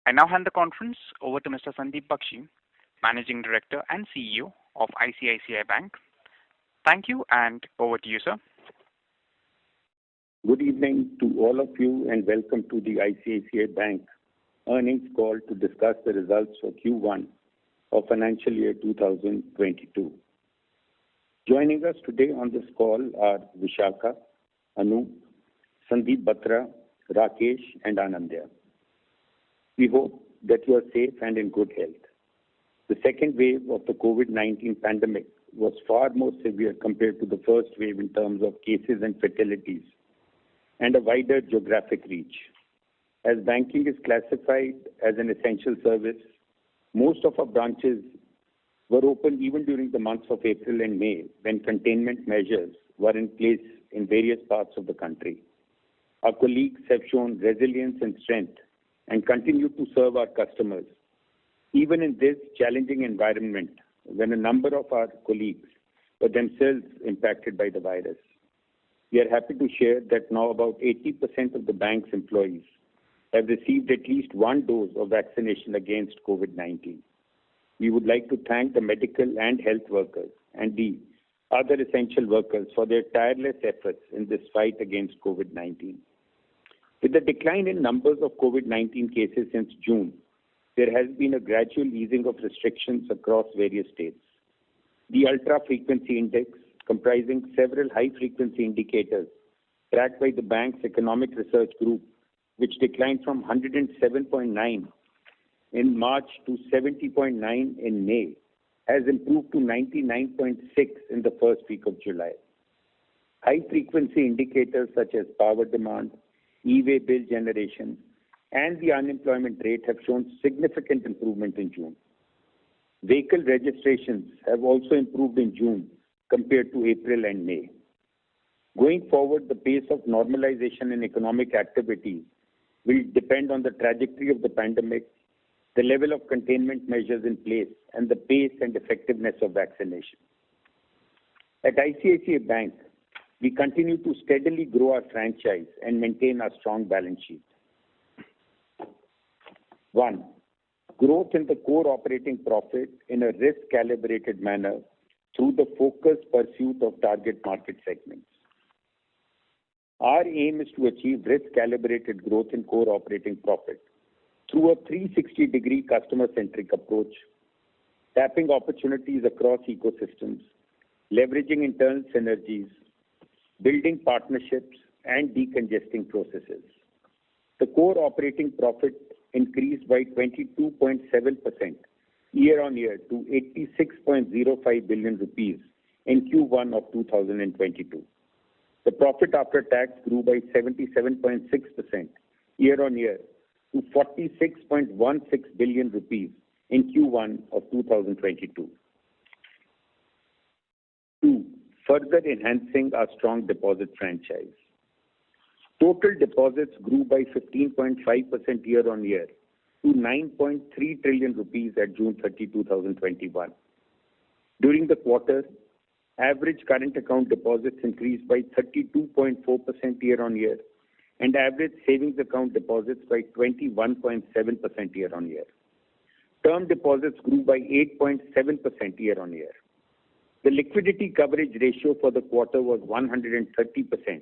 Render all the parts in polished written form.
I now hand the conference over to Mr. Sandeep Bakhshi, Managing Director and CEO of ICICI Bank. Thank you, and over to you, sir. Good evening to all of you and welcome to the ICICI Bank earnings call to discuss the results for Q1 of financial year 2022. Joining us today on this call are Vishakha, Anup, Sandeep Batra, Rakesh and Anandya. We hope that you are safe and in good health. The second wave of the COVID-19 pandemic was far more severe compared to the first wave in terms of cases and fatalities and a wider geographic reach. As banking is classified as an essential service, most of our branches were open even during the months of April and May when containment measures were in place in various parts of the country. Our colleagues have shown resilience and strength and continue to serve our customers, even in this challenging environment when a number of our colleagues were themselves impacted by the virus. We are happy to share that now about 80% of the bank's employees have received at least one dose of vaccination against COVID-19. We would like to thank the medical and health workers and the other essential workers for their tireless efforts in this fight against COVID-19. With the decline in numbers of COVID-19 cases since June, there has been a gradual easing of restrictions across various states. The ultra-frequency index, comprising several high-frequency indicators tracked by the bank's economic research group, which declined from 107.9 in March to 70.9 in May, has improved to 99.6 in the first week of July. High-frequency indicators such as power demand, e-way bill generation, and the unemployment rate have shown significant improvement in June. Vehicle registrations have also improved in June compared to April and May. Going forward, the pace of normalization in economic activities will depend on the trajectory of the pandemic, the level of containment measures in place, and the pace and effectiveness of vaccination. At ICICI Bank, we continue to steadily grow our franchise and maintain our strong balance sheet. 1. Growth in the core operating profit in a risk-calibrated manner through the focused pursuit of target market segments. Our aim is to achieve risk-calibrated growth in core operating profit through a 360-degree customer-centric approach, tapping opportunities across ecosystems, leveraging internal synergies, building partnerships, and decongesting processes. The core operating profit increased by 22.7% year-on-year to 86.05 billion rupees in Q1 of 2022. The profit after tax grew by 77.6% year-on-year to 46.16 billion rupees in Q1 of 2022. 2. Further enhancing our strong deposit franchise. Total deposits grew by 15.5% year-on-year to 9.3 trillion rupees at June 30, 2021. During the quarter, average current account deposits increased by 32.4% year-on-year and average savings account deposits by 21.7% year-on-year. Term deposits grew by 8.7% year-on-year. The liquidity coverage ratio for the quarter was 130%,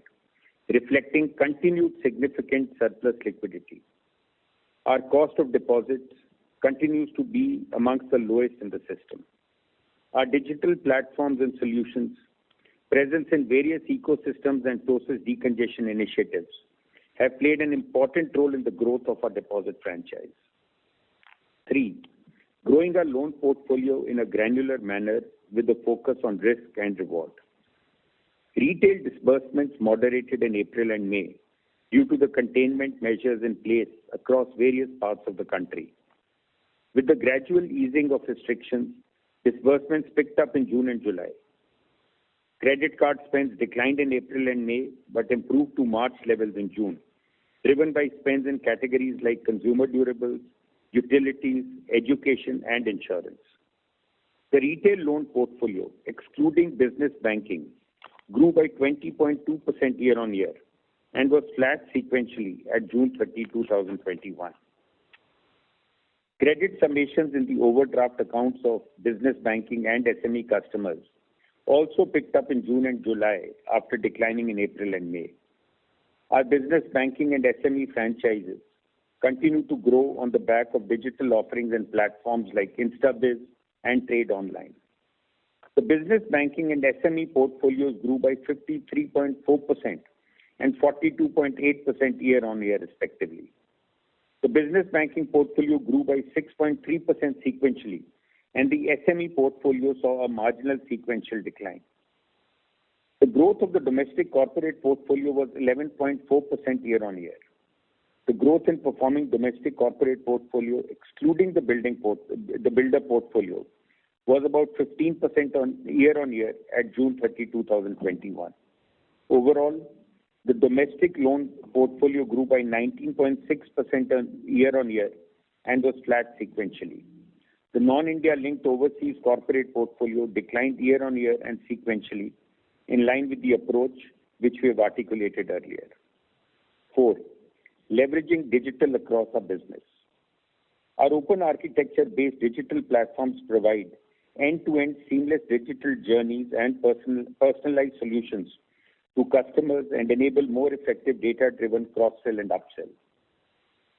reflecting continued significant surplus liquidity. Our cost of deposits continues to be amongst the lowest in the system. Our digital platforms and solutions, presence in various ecosystems and process decongestion initiatives have played an important role in the growth of our deposit franchise. 3. Growing our loan portfolio in a granular manner with a focus on risk and reward. Retail disbursements moderated in April and May due to the containment measures in place across various parts of the country. With the gradual easing of restrictions, disbursements picked up in June and July. Credit card spends declined in April and May but improved to March levels in June, driven by spends in categories like consumer durables, utilities, education, and insurance. The retail loan portfolio, excluding business banking, grew by 20.2% year-on-year and was flat sequentially at June 30, 2021. Credit summations in the overdraft accounts of business banking and SME customers also picked up in June and July after declining in April and May. Our business banking and SME franchises continue to grow on the back of digital offerings and platforms like InstaBiz and Trade Online. The business banking and SME portfolios grew by 53.4% and 42.8% year-on-year respectively. The business banking portfolio grew by 6.3% sequentially, and the SME portfolio saw a marginal sequential decline. The growth of the domestic corporate portfolio was 11.4% year-on-year. The growth in performing domestic corporate portfolio, excluding the builder portfolio, was about 15% year-on-year at June 30, 2021. Overall, the domestic loan portfolio grew by 19.6% year-on-year and was flat sequentially. The non-India linked overseas corporate portfolio declined year-on-year and sequentially, in line with the approach which we have articulated earlier. 4. Leveraging digital across our business. Our open architecture-based digital platforms provide end-to-end seamless digital journeys and personalized solutions to customers and enable more effective data-driven cross-sell and upsell.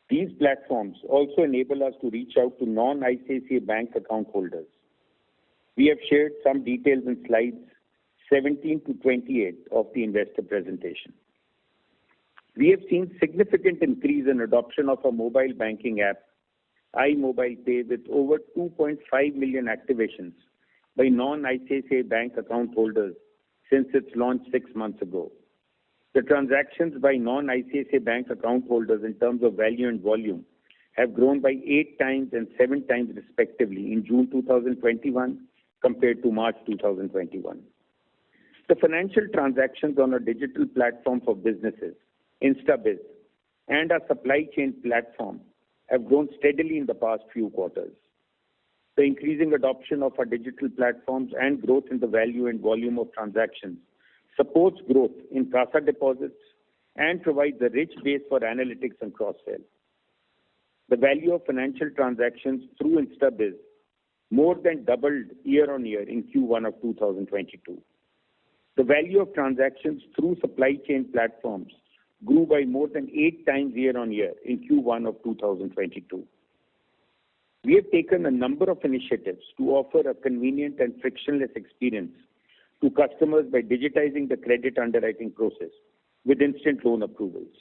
These platforms also enable us to reach out to non-ICICI Bank account holders. We have shared some details in slides 17 to 28 of the investor presentation. We have seen significant increase in adoption of our mobile banking app, iMobile Pay, with over 2.5 million activations by non-ICICI Bank account holders since its launch 6 months ago. The transactions by non-ICICI Bank account holders in terms of value and volume have grown by 8 times and 7 times respectively in June 2021 compared to March 2021. The financial transactions on our digital platform for businesses, InstaBiz, and our supply chain platform have grown steadily in the past few quarters. The increasing adoption of our digital platforms and growth in the value and volume of transactions supports growth in CASA deposits and provides a rich base for analytics and cross-sell. The value of financial transactions through InstaBiz more than doubled year-on-year in Q1 of 2022. The value of transactions through supply chain platforms grew by more than 8 times year-on-year in Q1 of 2022. We have taken a number of initiatives to offer a convenient and frictionless experience to customers by digitizing the credit underwriting process with instant loan approvals.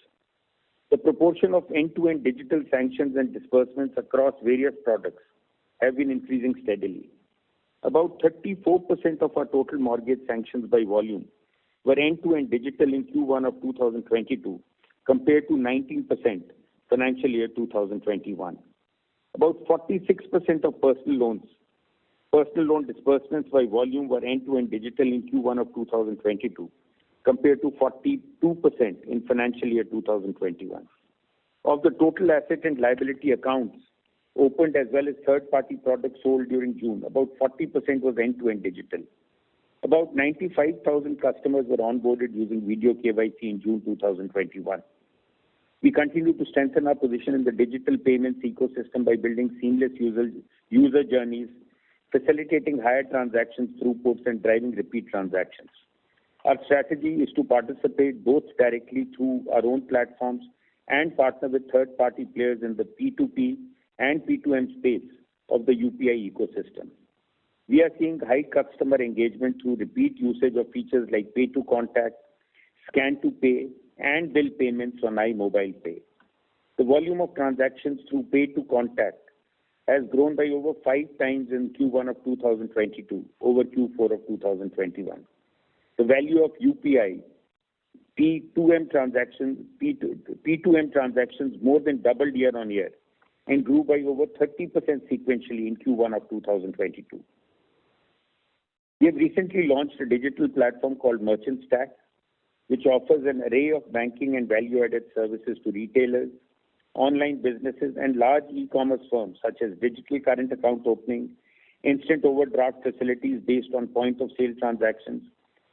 The proportion of end-to-end digital sanctions and disbursements across various products have been increasing steadily. About 34% of our total mortgage sanctions by volume were end-to-end digital in Q1 of 2022 compared to 19% financial year 2021. About 46% of personal loan disbursements by volume were end-to-end digital in Q1 of 2022 compared to 42% in financial year 2021. Of the total asset and liability accounts opened as well as third-party products sold during June, about 40% was end-to-end digital. About 95,000 customers were onboarded using video KYC in June 2021. We continue to strengthen our position in the digital payments ecosystem by building seamless user journeys, facilitating higher transactions throughputs, and driving repeat transactions. Our strategy is to participate both directly through our own platforms and partner with third-party players in the P2P and P2M space of the UPI ecosystem. We are seeing high customer engagement through repeat usage of features like Pay to Contact, Scan to Pay, and bill payments on iMobile Pay. The volume of transactions through Pay to Contact has grown by over 5 times in Q1 of 2022 over Q4 of 2021. The value of UPI P2M transactions more than doubled year-on-year and grew by over 30% sequentially in Q1 of 2022. We have recently launched a digital platform called Merchant Stack, which offers an array of banking and value-added services to retailers, online businesses, and large e-commerce firms such as digital current account opening, instant overdraft facilities based on point-of-sale transactions,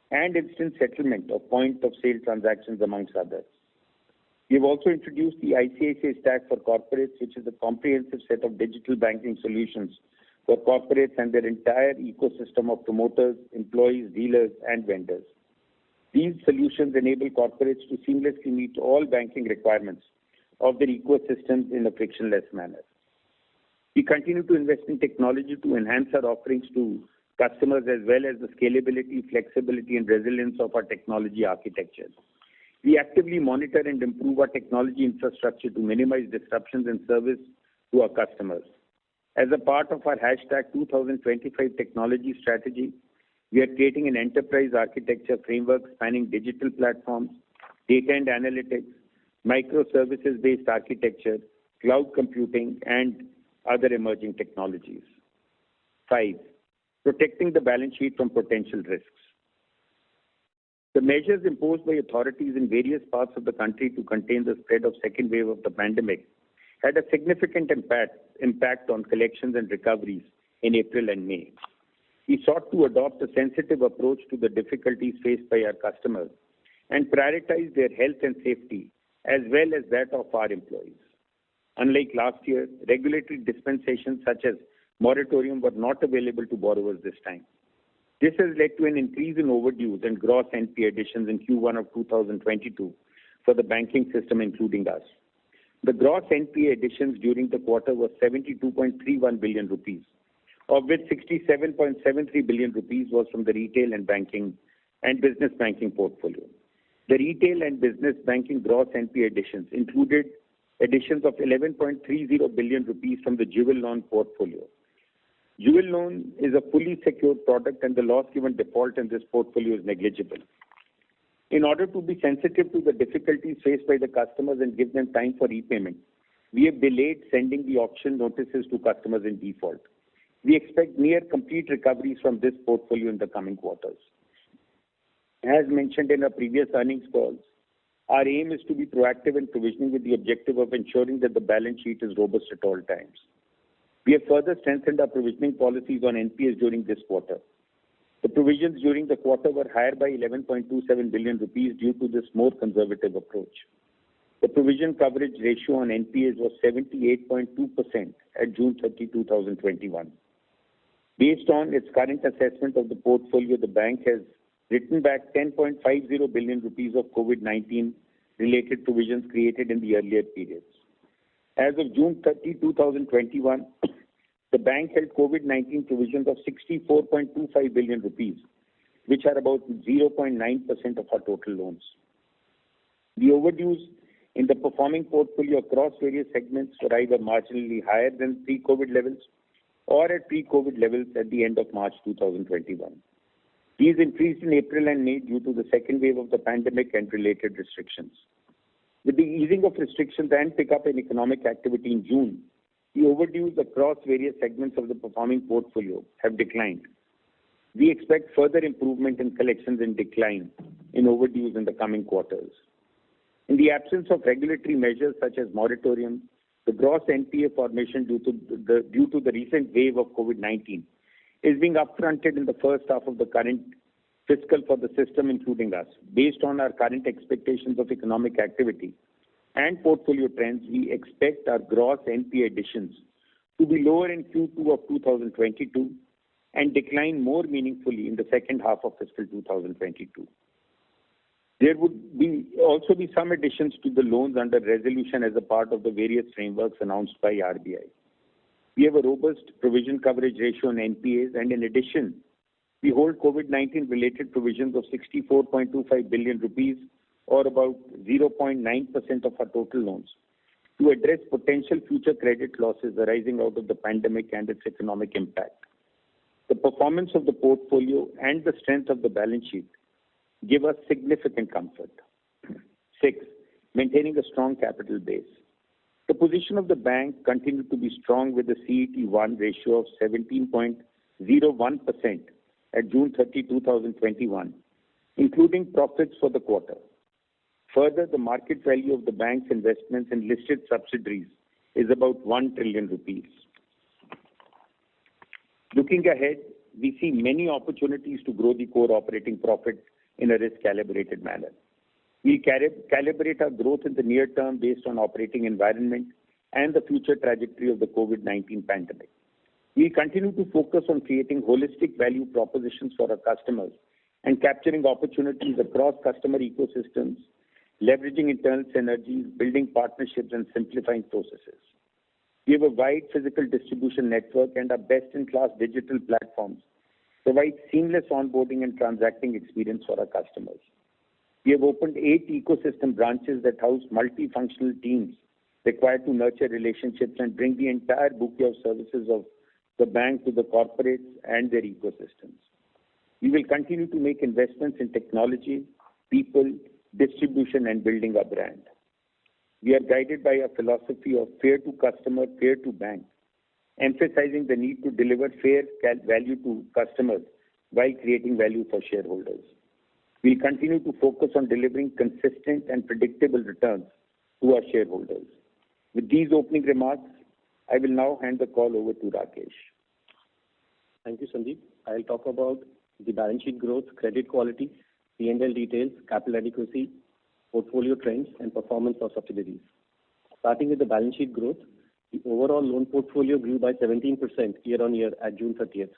and instant settlement of point-of-sale transactions, amongst others. We have also introduced the ICICI Stack for Corporates, which is a comprehensive set of digital banking solutions for corporates and their entire ecosystem of promoters, employees, dealers, and vendors. These solutions enable corporates to seamlessly meet all banking requirements of their ecosystems in a frictionless manner. We continue to invest in technology to enhance our offerings to customers as well as the scalability, flexibility, and resilience of our technology architecture. We actively monitor and improve our technology infrastructure to minimize disruptions in service to our customers. As a part of our hashtag 2025 technology strategy, we are creating an enterprise architecture framework spanning digital platforms, data and analytics, microservices-based architecture, cloud computing, and other emerging technologies. 5. Protecting the balance sheet from potential risks. The measures imposed by authorities in various parts of the country to contain the spread of second wave of the pandemic had a significant impact on collections and recoveries in April and May. We sought to adopt a sensitive approach to the difficulties faced by our customers and prioritize their health and safety as well as that of our employees. Unlike last year, regulatory dispensations such as moratorium were not available to borrowers this time. This has led to an increase in overdues and gross NPA additions in Q1 of 2022 for the banking system, including us. The gross NPA additions during the quarter were 72.31 billion rupees, of which 67.73 billion rupees was from the retail and banking and business banking portfolio. The retail and business banking gross NPA additions included additions of 11.30 billion rupees from the jewel loan portfolio. Jewel loan is a fully secured product and the loss given default in this portfolio is negligible. In order to be sensitive to the difficulties faced by the customers and give them time for repayment, we have delayed sending the auction notices to customers in default. We expect near complete recoveries from this portfolio in the coming quarters. As mentioned in our previous earnings calls, our aim is to be proactive in provisioning with the objective of ensuring that the balance sheet is robust at all times. We have further strengthened our provisioning policies on NPAs during this quarter. The provisions during the quarter were higher by 11.27 billion rupees due to this more conservative approach. The provision coverage ratio on NPAs was 78.2% at June 30, 2021. Based on its current assessment of the portfolio, the bank has written back 10.50 billion rupees of COVID-19 related provisions created in the earlier periods. As of June 30, 2021, the bank held COVID-19 provisions of 64.25 billion rupees, which are about 0.9% of our total loans. The overdues in the performing portfolio across various segments were either marginally higher than pre-COVID levels or at pre-COVID levels at the end of March 2021. These increased in April and May due to the second wave of the pandemic and related restrictions. With the easing of restrictions and pickup in economic activity in June, the overdues across various segments of the performing portfolio have declined. We expect further improvement in collections and decline in overdues in the coming quarters. In the absence of regulatory measures such as moratorium, the gross NPA formation due to the recent wave of COVID-19 is being upfronted in the first half of the current fiscal for the system, including us. Based on our current expectations of economic activity and portfolio trends, we expect our gross NPA additions to be lower in Q2 of 2022 and decline more meaningfully in the second half of fiscal 2022. There would also be some additions to the loans under resolution as a part of the various frameworks announced by RBI. We have a robust provision coverage ratio on NPAs, and in addition, we hold COVID-19 related provisions of 64.25 billion rupees, or about 0.9% of our total loans, to address potential future credit losses arising out of the pandemic and its economic impact. The performance of the portfolio and the strength of the balance sheet give us significant comfort. 6. Maintaining a strong capital base. The position of the bank continued to be strong with a CET1 ratio of 17.01% at June 30, 2021, including profits for the quarter. Further, the market value of the bank's investments in listed subsidiaries is about 1 trillion rupees. Looking ahead, we see many opportunities to grow the core operating profit in a risk-calibrated manner. We'll calibrate our growth in the near term based on operating environment and the future trajectory of the COVID-19 pandemic. We continue to focus on creating holistic value propositions for our customers and capturing opportunities across customer ecosystems, leveraging internal synergies, building partnerships, and simplifying processes. We have a wide physical distribution network, and our best-in-class digital platforms provide seamless onboarding and transacting experience for our customers. We have opened 8 ecosystem branches that house multifunctional teams required to nurture relationships and bring the entire bouquet of services of the bank to the corporates and their ecosystems. We will continue to make investments in technology, people, distribution, and building our brand. We are guided by a philosophy of fair to customer, fair to bank, emphasizing the need to deliver fair value to customers while creating value for shareholders. We'll continue to focus on delivering consistent and predictable returns to our shareholders. With these opening remarks, I will now hand the call over to Rakesh. Thank you, Sandeep. I'll talk about the balance sheet growth, credit quality, P&L details, capital adequacy, portfolio trends, and performance of subsidiaries. Starting with the balance sheet growth, the overall loan portfolio grew by 17% year-on-year at June 30th.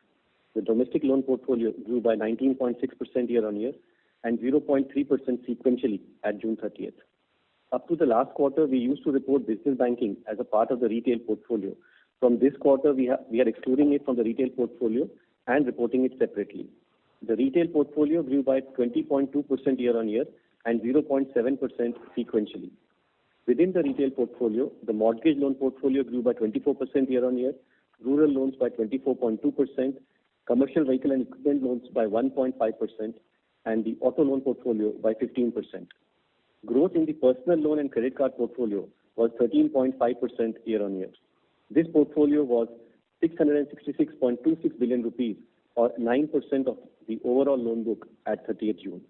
The domestic loan portfolio grew by 19.6% year-on-year and 0.3% sequentially at June 30th. Up to the last quarter, we used to report business banking as a part of the retail portfolio. From this quarter, we are excluding it from the retail portfolio and reporting it separately. The retail portfolio grew by 20.2% year-on-year and 0.7% sequentially. Within the retail portfolio, the mortgage loan portfolio grew by 24% year-on-year, rural loans by 24.2%, commercial vehicle and equipment loans by 1.5%, and the auto loan portfolio by 15%. Growth in the personal loan and credit card portfolio was 13.5% year-on-year. This portfolio was 666.26 billion rupees, or 9% of the overall loan book at 30th June.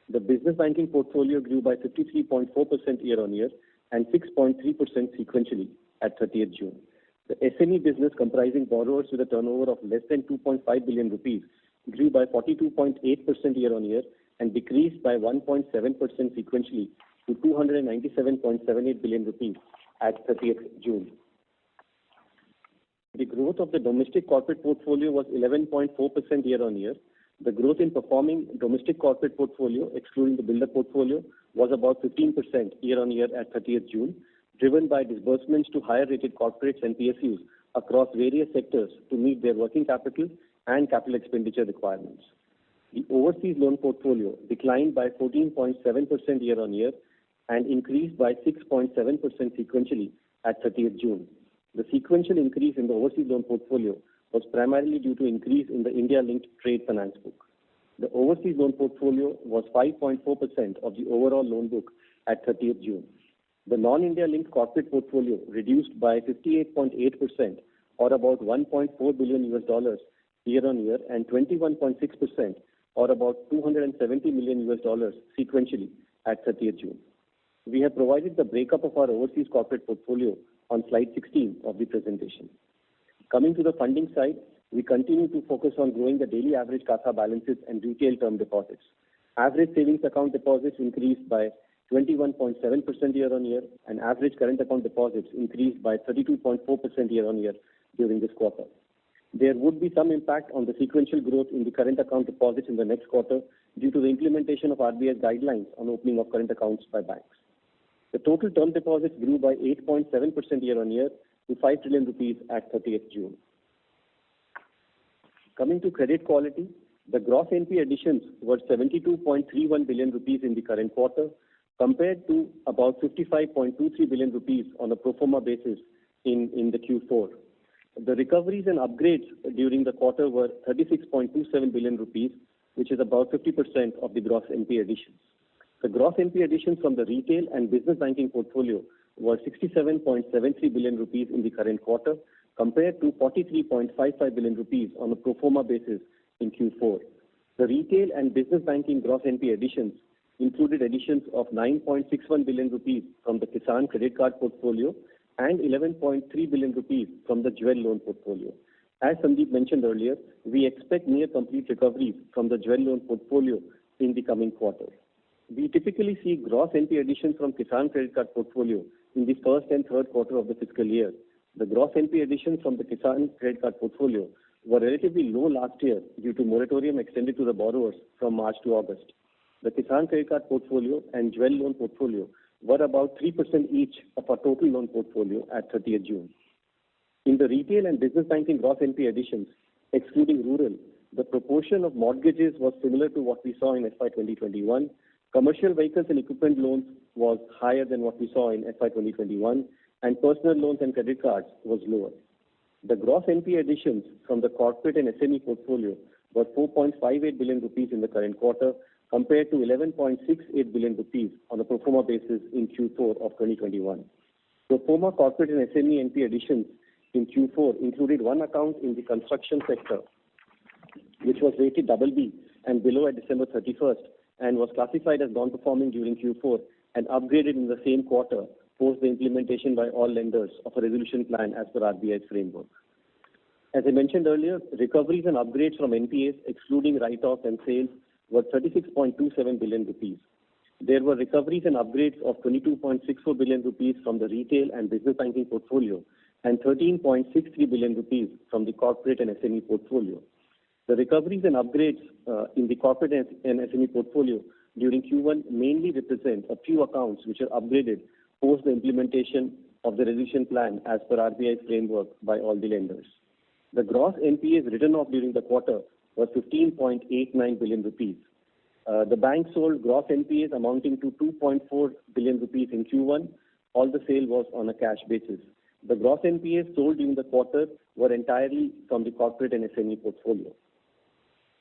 The business banking portfolio grew by 53.4% year-on-year and 6.3% sequentially at 30th June. The SME business, comprising borrowers with a turnover of less than 2.5 billion rupees, grew by 42.8% year-on-year and decreased by 1.7% sequentially to 297.78 billion rupees at 30th June. The growth of the domestic corporate portfolio was 11.4% year-on-year. The growth in performing domestic corporate portfolio, excluding the builder portfolio, was about 15% year-on-year at 30th June, driven by disbursements to higher-rated corporates and PSUs across various sectors to meet their working capital and capital expenditure requirements. The overseas loan portfolio declined by 14.7% year-on-year and increased by 6.7% sequentially at 30th June. The sequential increase in the overseas loan portfolio was primarily due to increase in the India-linked trade finance book. The overseas loan portfolio was 5.4% of the overall loan book at 30th June. The non-India linked corporate portfolio reduced by 58.8%, or about $1.4 billion year-on-year, and 21.6%, or about $270 million sequentially at 30th June. We have provided the breakup of our overseas corporate portfolio on slide 16 of the presentation. Coming to the funding side, we continue to focus on growing the daily average CASA balances and retail term deposits. Average savings account deposits increased by 21.7% year-on-year, and average current account deposits increased by 32.4% year-on-year during this quarter. There would be some impact on the sequential growth in the current account deposits in the next quarter due to the implementation of RBI's guidelines on opening of current accounts by banks. The total term deposits grew by 8.7% year-on-year to 5 trillion rupees at 30th June. Coming to credit quality, the gross NPA additions were 72.31 billion rupees in the current quarter, compared to about 55.23 billion rupees on a pro forma basis in the Q4. The recoveries and upgrades during the quarter were 36.27 billion rupees, which is about 50% of the gross NPA additions. The gross NPA additions from the retail and business banking portfolio were 67.73 billion rupees in the current quarter, compared to 43.55 billion rupees on a pro forma basis in Q4. The retail and business banking gross NPA additions included additions of 9.61 billion rupees from the Kisan credit card portfolio and 11.3 billion rupees from the jewel loan portfolio. As Sandeep mentioned earlier, we expect near complete recoveries from the jewel loan portfolio in the coming quarter. We typically see gross NPA additions from Kisan Credit Card portfolio in the first and third quarter of the fiscal year. The gross NPA additions from the Kisan Credit Card portfolio were relatively low last year due to moratorium extended to the borrowers from March to August. The Kisan Credit Card portfolio and Jewel loan portfolio were about 3% each of our total loan portfolio at 30th June. In the retail and business banking gross NPA additions, excluding rural, the proportion of mortgages was similar to what we saw in FY 2021. Commercial vehicles and equipment loans was higher than what we saw in FY 2021, and personal loans and credit cards was lower. The gross NPA additions from the corporate and SME portfolio were 4.58 billion rupees in the current quarter, compared to 11.68 billion rupees on a pro forma basis in Q4 of 2021. Pro forma corporate and SME NPA additions in Q4 included one account in the construction sector, which was rated BB and below at December 31st and was classified as non-performing during Q4 and upgraded in the same quarter post the implementation by all lenders of a resolution plan as per RBI's framework. As I mentioned earlier, recoveries and upgrades from NPAs, excluding write-offs and sales, were 36.27 billion rupees. There were recoveries and upgrades of 22.64 billion rupees from the retail and business banking portfolio and 13.63 billion rupees from the corporate and SME portfolio. The recoveries and upgrades in the corporate and SME portfolio during Q1 mainly represent a few accounts which are upgraded post the implementation of the resolution plan as per RBI's framework by all the lenders. The gross NPAs written off during the quarter was 15.89 billion rupees. The bank sold gross NPAs amounting to 2.4 billion rupees in Q1. All the sale was on a cash basis. The gross NPAs sold during the quarter were entirely from the corporate and SME portfolio.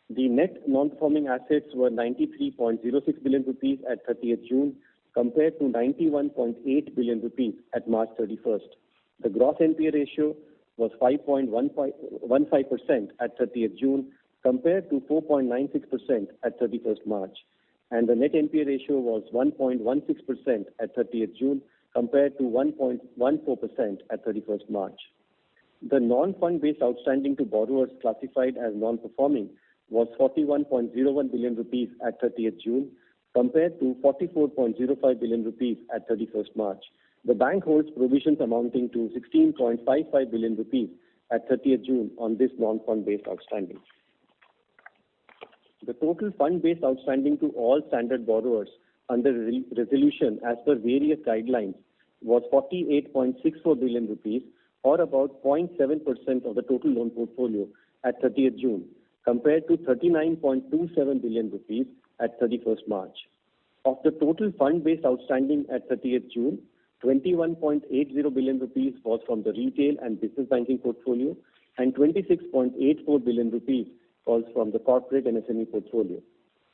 The net non-performing assets were 93.06 billion rupees at 30th June compared to 91.8 billion rupees at March 31st. The gross NPA ratio was 5.15% at 30th June compared to 4.96% at 31st March. And the net NPA ratio was 1.16% at 30th June compared to 1.14% at 31st March. The non-fund based outstanding to borrowers classified as non-performing was 41.01 billion rupees at 30th June compared to 44.05 billion rupees at 31st March. The bank holds provisions amounting to 16.55 billion rupees at 30th June on this non-fund based outstanding. The total fund-based outstanding to all standard borrowers under resolution as per various guidelines was 48.64 billion rupees or about 0.7% of the total loan portfolio at 30th June compared to 39.27 billion rupees at 31st March. Of the total fund-based outstanding at 30th June, 21.80 billion rupees was from the retail and business banking portfolio and 26.84 billion rupees was from the corporate and SME portfolio.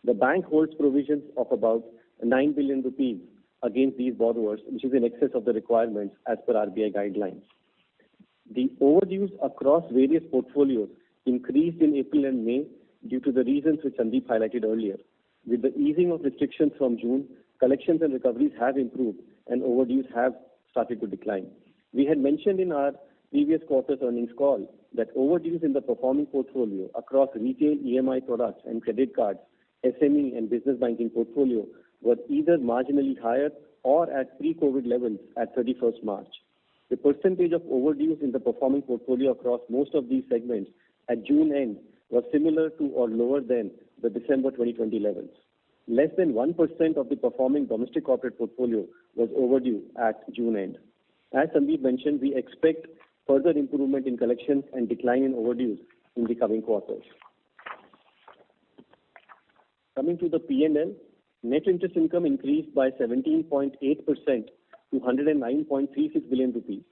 The bank holds provisions of about 9 billion rupees against these borrowers, which is in excess of the requirements as per RBI guidelines. The overdues across various portfolios increased in April and May due to the reasons which Sandeep highlighted earlier. With the easing of restrictions from June, collections and recoveries have improved and overdues have started to decline. We had mentioned in our previous quarter's earnings call that overdues in the performing portfolio across retail EMI products and credit cards, SME and business banking portfolio were either marginally higher or at pre-COVID levels at 31st March. The percentage of overdues in the performing portfolio across most of these segments at June end was similar to or lower than the December 2020 levels. Less than 1% of the performing domestic corporate portfolio was overdue at June end. As Sandeep mentioned, we expect further improvement in collections and decline in overdues in the coming quarters. Coming to the P&L, net interest income increased by 17.8% to 109.36 billion rupees.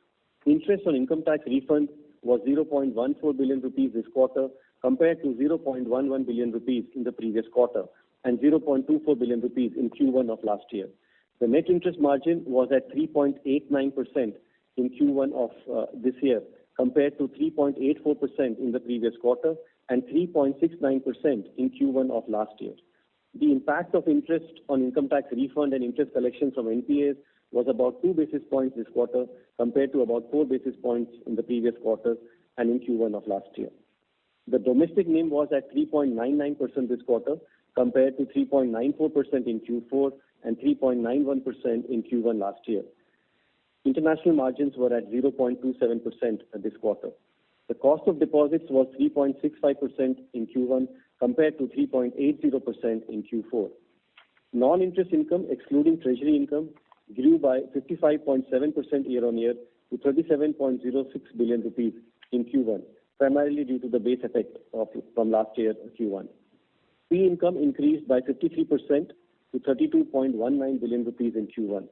Interest on income tax refund was 0.14 billion rupees this quarter compared to 0.11 billion rupees in the previous quarter and 0.24 billion rupees in Q1 of last year. The net interest margin was at 3.89% in Q1 of this year compared to 3.84% in the previous quarter and 3.69% in Q1 of last year. The impact of interest on income tax refund and interest collections from NPAs was about 2 basis points this quarter compared to about 4 basis points in the previous quarter and in Q1 of last year. The domestic NIM was at 3.99% this quarter compared to 3.94% in Q4 and 3.91% in Q1 last year. International margins were at 0.27% this quarter. The cost of deposits was 3.65% in Q1 compared to 3.80% in Q4. Non-interest income, excluding treasury income, grew by 55.7% year-on-year to 37.06 billion rupees in Q1, primarily due to the base effect from last year Q1. Fee income increased by 53% to 32.19 billion rupees in Q1.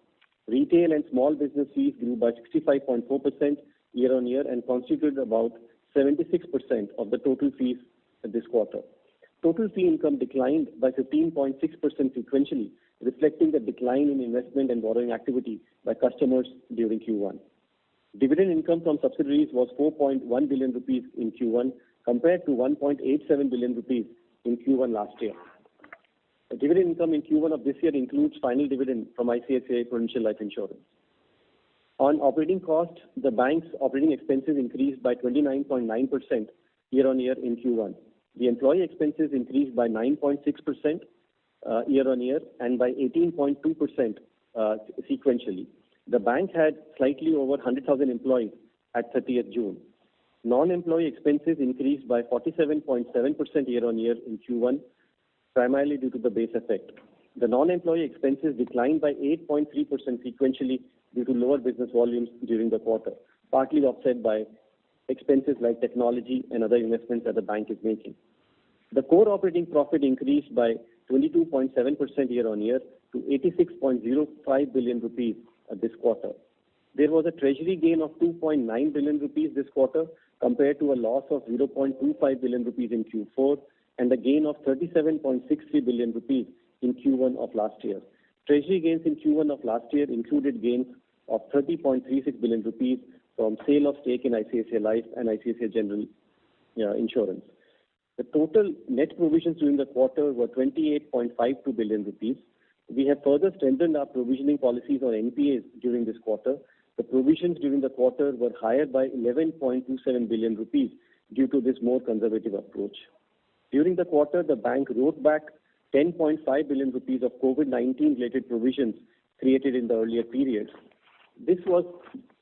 Retail and small business fees grew by 65.4% year-on-year and constituted about 76% of the total fees this quarter. Total fee income declined by 15.6% sequentially, reflecting the decline in investment and borrowing activity by customers during Q1. Dividend income from subsidiaries was 4.1 billion rupees in Q1 compared to 1.87 billion rupees in Q1 last year. The dividend income in Q1 of this year includes final dividend from ICICI Prudential Life Insurance. On operating cost, the bank's operating expenses increased by 29.9% year-on-year in Q1. The employee expenses increased by 9.6% year-on-year and by 18.2% sequentially. The bank had slightly over 100,000 employees at 30th June. Non-employee expenses increased by 47.7% year-on-year in Q1, primarily due to the base effect. The non-employee expenses declined by 8.3% sequentially due to lower business volumes during the quarter, partly offset by expenses like technology and other investments that the bank is making. The core operating profit increased by 22.7% year-on-year to 86.05 billion rupees this quarter. There was a treasury gain of 2.9 billion rupees this quarter compared to a loss of 0.25 billion rupees in Q4 and a gain of 37.63 billion rupees in Q1 of last year. Treasury gains in Q1 of last year included gains of 30.36 billion rupees from sale of stake in ICICI Life and ICICI General Insurance. The total net provisions during the quarter were 28.52 billion rupees. We have further strengthened our provisioning policies on NPAs during this quarter. The provisions during the quarter were higher by 11.27 billion rupees due to this more conservative approach. During the quarter, the bank wrote back 10.5 billion rupees of COVID-19 related provisions created in the earlier periods. This was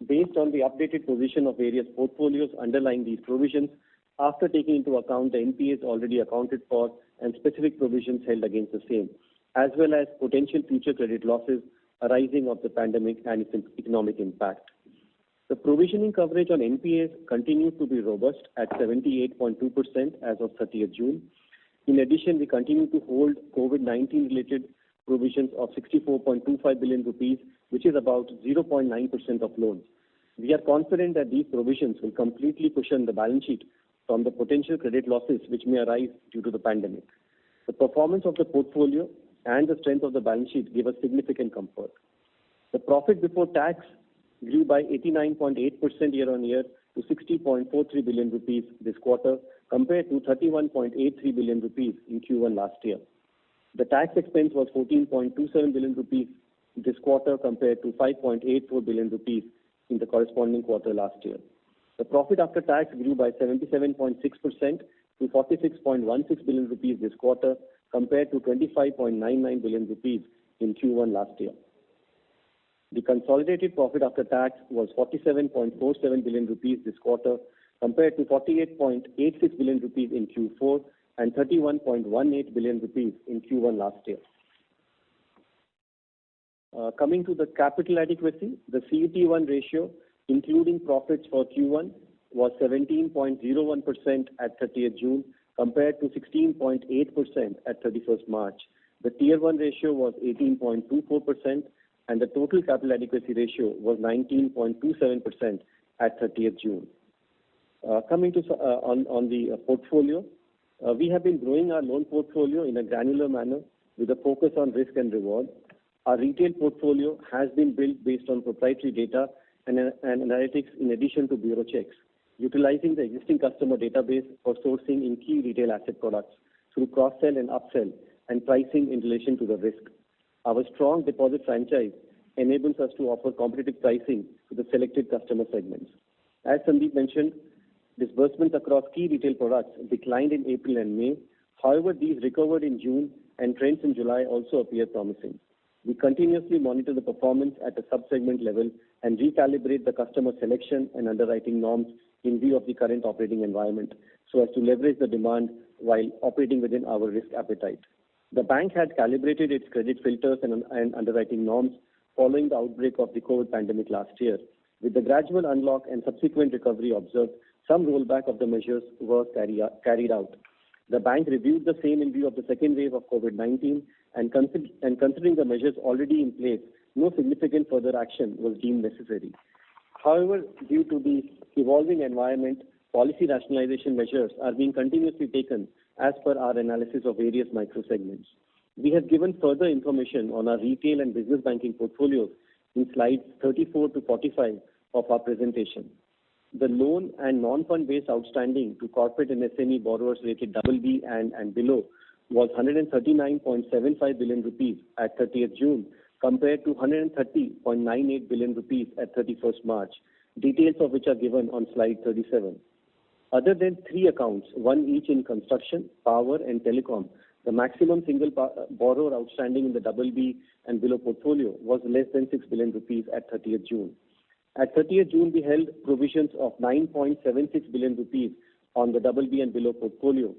based on the updated position of various portfolios underlying these provisions after taking into account the NPAs already accounted for and specific provisions held against the same, as well as potential future credit losses arising of the pandemic and its economic impact. The provisioning coverage on NPAs continued to be robust at 78.2% as of 30th June. In addition, we continue to hold COVID-19 related provisions of 64.25 billion rupees, which is about 0.9% of loans. We are confident that these provisions will completely cushion the balance sheet from the potential credit losses which may arise due to the pandemic. The performance of the portfolio and the strength of the balance sheet give us significant comfort. The profit before tax grew by 89.8% year-on-year to 60.43 billion rupees this quarter compared to 31.83 billion rupees in Q1 last year. The tax expense was 14.27 billion rupees this quarter compared to 5.84 billion rupees in the corresponding quarter last year. The profit after tax grew by 77.6% to 46.16 billion rupees this quarter compared to 25.99 billion rupees in Q1 last year. The consolidated profit after tax was 47.47 billion rupees this quarter compared to 48.86 billion rupees in Q4 and 31.18 billion rupees in Q1 last year. Coming to the capital adequacy, the CET1 ratio, including profits for Q1, was 17.01% at 30th June compared to 16.8% at 31st March. The Tier 1 ratio was 18.24% and the total capital adequacy ratio was 19.27% at 30th June. Coming to on the portfolio, we have been growing our loan portfolio in a granular manner with a focus on risk and reward. Our retail portfolio has been built based on proprietary data and analytics in addition to bureau checks, utilizing the existing customer database for sourcing in key retail asset products through cross-sell and upsell and pricing in relation to the risk. Our strong deposit franchise enables us to offer competitive pricing to the selected customer segments. As Sandeep mentioned, disbursements across key retail products declined in April and May. However, these recovered in June and trends in July also appear promising. We continuously monitor the performance at a sub-segment level and recalibrate the customer selection and underwriting norms in view of the current operating environment so as to leverage the demand while operating within our risk appetite. The bank had calibrated its credit filters and underwriting norms following the outbreak of the COVID pandemic last year. With the gradual unlock and subsequent recovery observed, some rollback of the measures were carried out. The bank reviewed the same in view of the second wave of COVID-19 and considering the measures already in place, no significant further action was deemed necessary. However, due to the evolving environment, policy rationalization measures are being continuously taken as per our analysis of various micro-segments. We have given further information on our retail and business banking portfolios in slides 34 to 45 of our presentation. The loan and non-fund based outstanding to corporate and SME borrowers rated BB and below was 139.75 billion rupees at 30th June compared to 130.98 billion rupees at 31st March, details of which are given on slide 37. Other than three accounts, one each in construction, power and telecom, the maximum single borrower outstanding in the BB and below portfolio was less than 6 billion rupees at 30th June. At 30th June, we held provisions of 9.76 billion rupees on the BB and below portfolio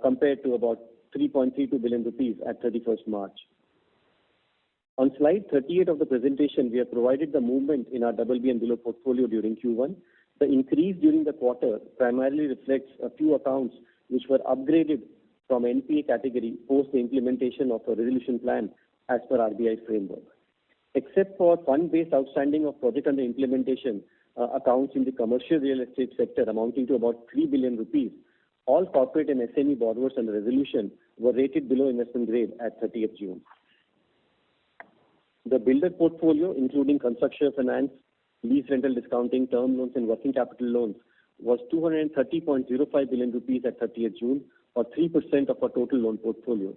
compared to about 3.32 billion rupees at 31st March. On slide 38 of the presentation, we have provided the movement in our BB and below portfolio during Q1. The increase during the quarter primarily reflects a few accounts which were upgraded from NPA category post the implementation of a resolution plan as per RBI framework. Except for fund-based outstanding of project under implementation accounts in the commercial real estate sector amounting to about 3 billion rupees, all corporate and SME borrowers under resolution were rated below investment grade at 30th June. The builder portfolio, including construction finance, lease rental discounting, term loans and working capital loans, was 230.05 billion rupees at 30th June, or 3% of our total loan portfolio.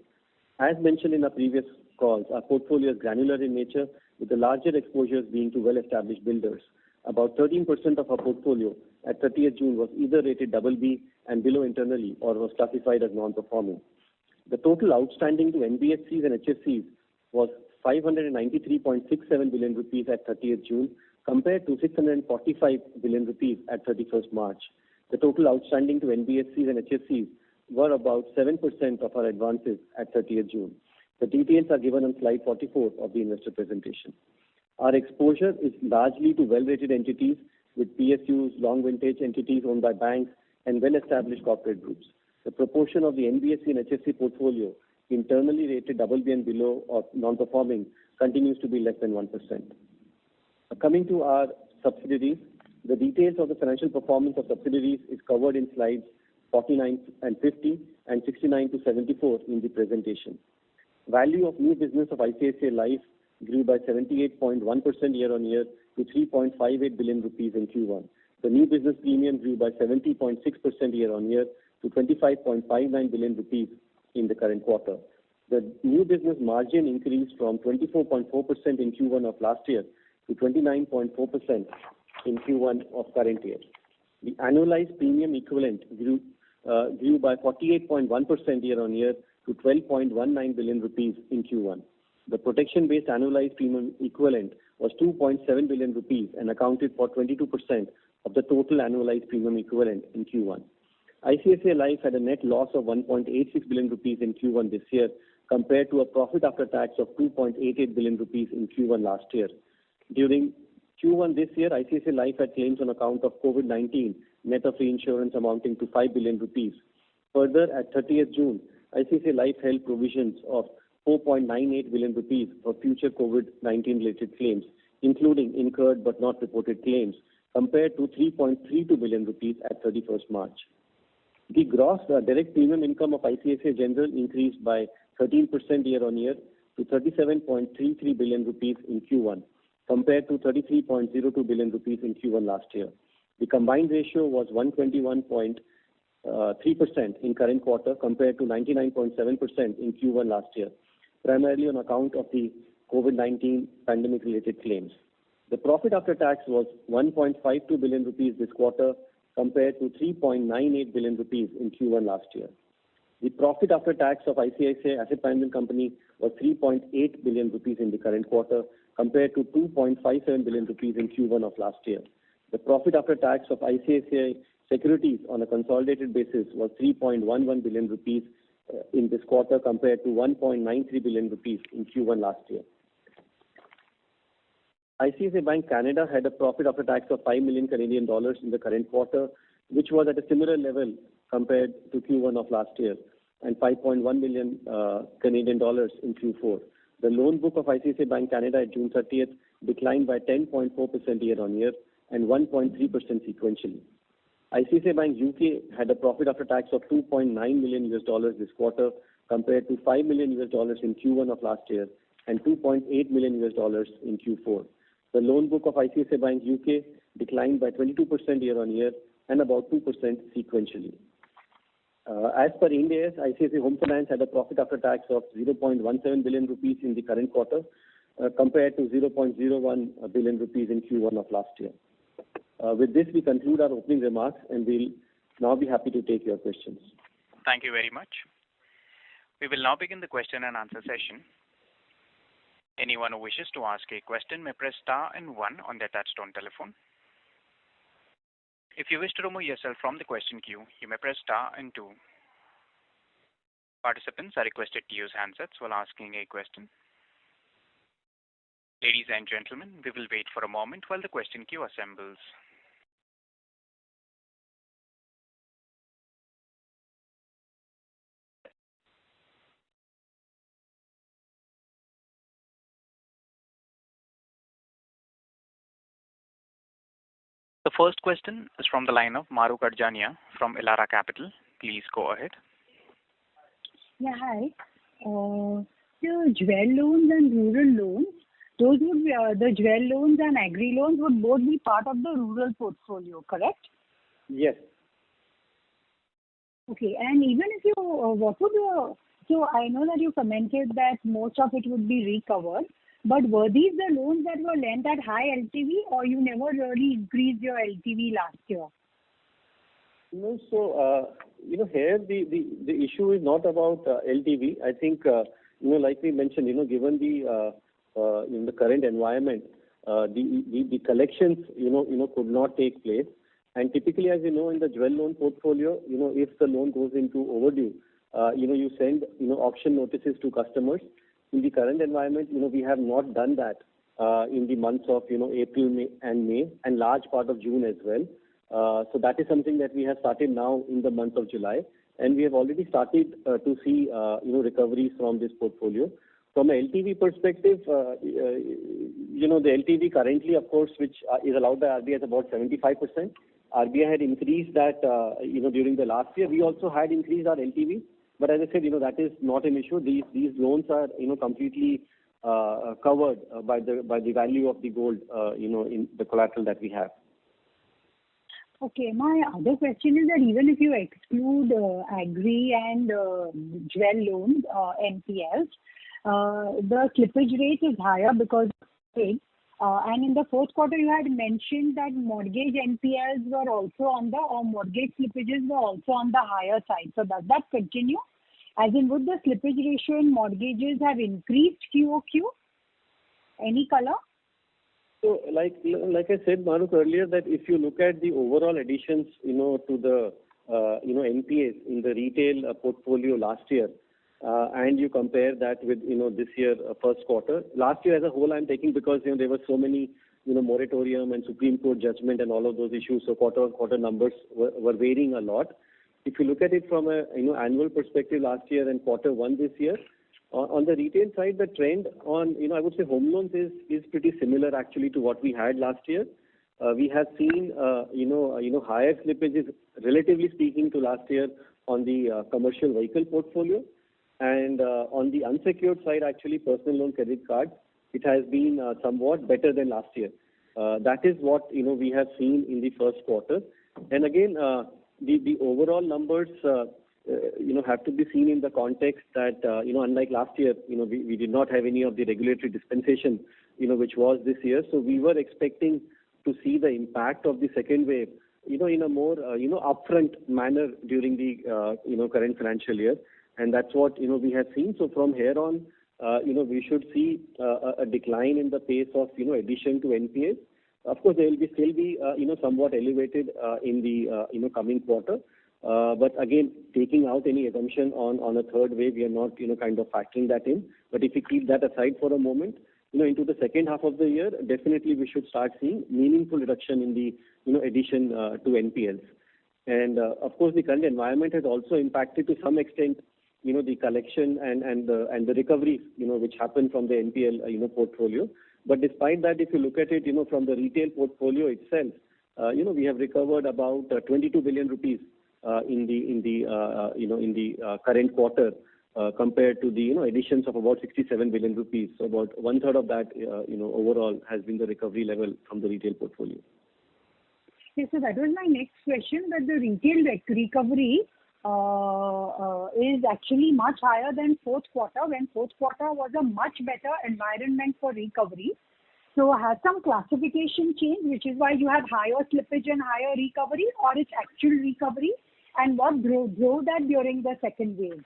As mentioned in our previous calls, our portfolio is granular in nature, with the larger exposures being to well-established builders. About 13% of our portfolio at 30th June was either rated BB and below internally or was classified as non-performing. The total outstanding to NBFCs and HFCs was 593.67 billion rupees at 30th June compared to 645 billion rupees at 31st March. The total outstanding to NBFCs and HFCs were about 7% of our advances at 30th June. The details are given on slide 44 of the investor presentation. Our exposure is largely to well-rated entities with PSUs, long vintage entities owned by banks, and well-established corporate groups. The proportion of the NBFC and HFC portfolio internally rated BB and below or non-performing continues to be less than 1%. Coming to our subsidiaries, the details of the financial performance of subsidiaries is covered in slides 49 and 50 and 69 to 74 in the presentation. Value of new business of ICICI Life grew by 78.1% year-on-year to 3.58 billion rupees in Q1. The new business premium grew by 70.6% year-on-year to 25.59 billion rupees in the current quarter. The new business margin increased from 24.4% in Q1 of last year to 29.4% in Q1 of current year. The annualized premium equivalent grew by 48.1% year-on-year to 12.19 billion rupees in Q1. The protection-based annualized premium equivalent was 2.7 billion rupees and accounted for 22% of the total annualized premium equivalent in Q1. ICICI Life had a net loss of 1.86 billion rupees in Q1 this year compared to a profit after tax of 2.88 billion rupees in Q1 last year. During Q1 this year, ICICI Life had claims on account of COVID-19, net of reinsurance amounting to 5 billion rupees. Further, at 30th June, ICICI Life held provisions of 4.98 billion rupees for future COVID-19 related claims, including incurred but not reported claims, compared to 3.32 billion rupees at 31st March. The gross direct premium income of ICICI General increased by 13% year-on-year to 37.33 billion rupees in Q1, compared to 33.02 billion rupees in Q1 last year. The combined ratio was 121.3% in current quarter compared to 99.7% in Q1 last year, primarily on account of the COVID-19 pandemic-related claims. The profit after tax was 1.52 billion rupees this quarter compared to 3.98 billion rupees in Q1 last year. The profit after tax of ICICI Asset Management Company was 3.8 billion rupees in the current quarter compared to 2.57 billion rupees in Q1 of last year. The profit after tax of ICICI Securities on a consolidated basis was 3.11 billion rupees in this quarter compared to 1.93 billion rupees in Q1 last year. ICICI Bank Canada had a profit after tax of 5 million Canadian dollars in the current quarter, which was at a similar level compared to Q1 of last year, and 5.1 million Canadian dollars in Q4. The loan book of ICICI Bank Canada at June 30th declined by 10.4% year-on-year and 1.3% sequentially. ICICI Bank UK had a profit after tax of $2.9 million this quarter compared to $5 million in Q1 of last year and $2.8 million in Q4. The loan book of ICICI Bank UK declined by 22% year-on-year and about 2% sequentially. As per Ind AS, ICICI Home Finance had a profit after tax of 0.17 billion rupees in the current quarter compared to 0.01 billion rupees in Q1 of last year. With this, we conclude our opening remarks and we'll now be happy to take your questions. Thank you very much. We will now begin the question and answer session. Anyone who wishes to ask a question may press star and one on their touchtone telephone. If you wish to remove yourself from the question queue, you may press star and two. Participants are requested to use handsets while asking a question. Ladies and gentlemen, we will wait for a moment while the question queue assembles. The first question is from the line of Mahrukh Adajania from Elara Capital. Please go ahead. Yeah, hi. So jewel loans and rural loans, those would be, the jewel loans and agri loans would both be part of the rural portfolio, correct? Yes. Okay, and even if you, what would your, so I know that you commented that most of it would be recovered, but were these the loans that were lent at high LTV or you never really increased your LTV last year? No, so, here the issue is not about LTV. I think, like we mentioned, given the in the current environment, the collections, could not take place. And typically, as you know, in the jewel loan portfolio, if the loan goes into overdue, you send, auction notices to customers. In the current environment, we have not done that in the months of, April, May, and large part of June as well. So that is something that we have started now in the month of July, and we have already started to see, recoveries from this portfolio. From an LTV perspective, the LTV currently, of course, which is allowed by RBI is about 75%. RBI had increased that, during the last year. We also had increased our LTV. But as I said, that is not an issue. These loans are, completely covered by the value of the gold, in the collateral that we have. Okay, my other question is that even if you exclude agri and jewel loans, NPLs, the slippage rate is higher because of trade. And in the fourth quarter, you had mentioned that mortgage NPLs were also on the, or mortgage slippages were also on the higher side. So does that continue? As in, would the slippage ratio in mortgages have increased QOQ? Any color? So, like I said, Mahrukh, earlier, that if you look at the overall additions, to the, NPAs in the retail portfolio last year, and you compare that with, this year, first quarter. Last year as a whole, I'm taking because, there were so many, moratorium and Supreme Court judgment and all of those issues. So quarter numbers were varying a lot. If you look at it from a, annual perspective last year and quarter one this year, on the retail side, the trend on, I would say home loans is pretty similar actually to what we had last year. We have seen, higher slippages, relatively speaking, to last year on the commercial vehicle portfolio. And on the unsecured side, actually, personal loan, credit cards, it has been somewhat better than last year. That is what, we have seen in the first quarter. And again, the overall numbers, have to be seen in the context that, unlike last year, we did not have any of the regulatory dispensation, which was this year. So we were expecting to see the impact of the second wave, in a more, upfront manner during the, current financial year. And that's what, we have seen. So from here on, we should see a decline in the pace of, addition to NPAs. Of course, they will still be, somewhat elevated in the, coming quarter. But again, taking out any assumption on a third wave, we are not, kind of factoring that in. But if we keep that aside for a moment, into the second half of the year, definitely we should start seeing meaningful reduction in the, addition to NPLs. And of course, the current environment has also impacted to some extent, the collection and the recovery, which happen from the NPL, portfolio. But despite that, if you look at it, from the retail portfolio itself, we have recovered about 22 billion rupees in the current quarter compared to the additions of about 67 billion rupees. So about one third of that, overall has been the recovery level from the retail portfolio. Yes, so that was my next question, that the retail recovery is actually much higher than fourth quarter, when fourth quarter was a much better environment for recovery. So has some classification changed, which is why you have higher slippage and higher recovery, or it's actual recovery? And what drove that during the second wave?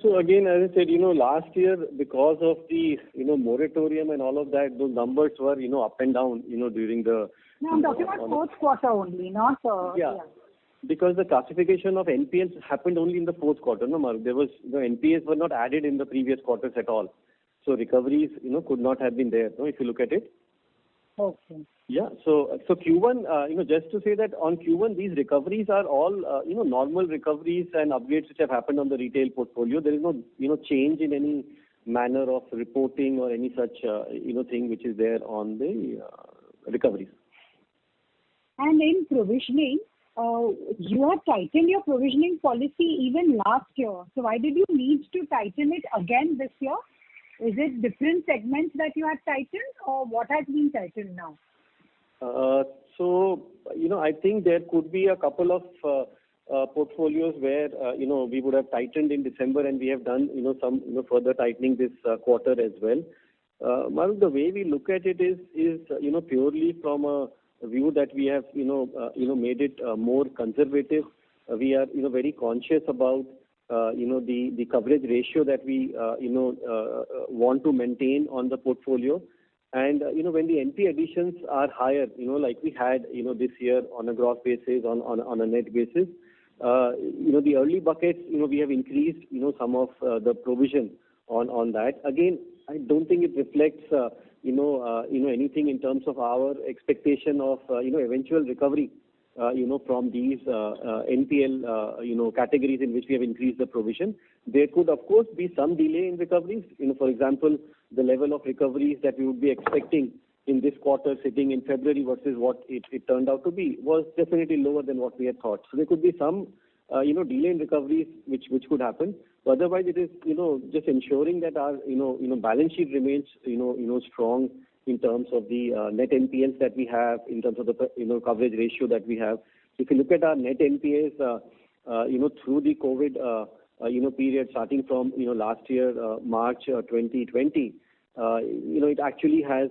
So again, as I said, last year, because of the, moratorium and all of that, those numbers were, up and down, during the... No, I'm talking about fourth quarter only, not... Yeah. Because the classification of NPLs happened only in the fourth quarter. No, Mark, the NPAs were not added in the previous quarters at all. So recoveries, could not have been there, if you look at it. Okay. Yeah. So Q1, just to say that on Q1, these recoveries are all, normal recoveries and upgrades which have happened on the retail portfolio. There is no, change in any manner of reporting or any such, thing which is there on the recoveries. And in provisioning, you have tightened your provisioning policy even last year. So why did you need to tighten it again this year? Is it different segments that you have tightened, or what has been tightened now? So, I think there could be a couple of portfolies where, we would have tightened in December, and we have done, some, further tightening this quarter as well. Mark, the way we look at it is purely from a view that we have, made it more conservative. We are, very conscious about, the coverage ratio that we, want to maintain on the portfolio. And, when the NP additions are higher, like we had, this year on a gross basis, on a net basis, the early buckets, we have increased, some of the provision on that. Again, I don't think it reflects, anything in terms of our expectation of, eventual recovery, from these NPL, categories in which we have increased the provision. There could, of course, be some delay in recoveries. For example, the level of recoveries that we would be expecting in this quarter sitting in February versus what it turned out to be was definitely lower than what we had thought. So there could be some, delay in recoveries which could happen. But otherwise, it is, just ensuring that our, balance sheet remains, strong in terms of the net NPLs that we have, in terms of the, coverage ratio that we have. If you look at our net NPAs, through the COVID, period starting from, last year, March 2020, it actually has,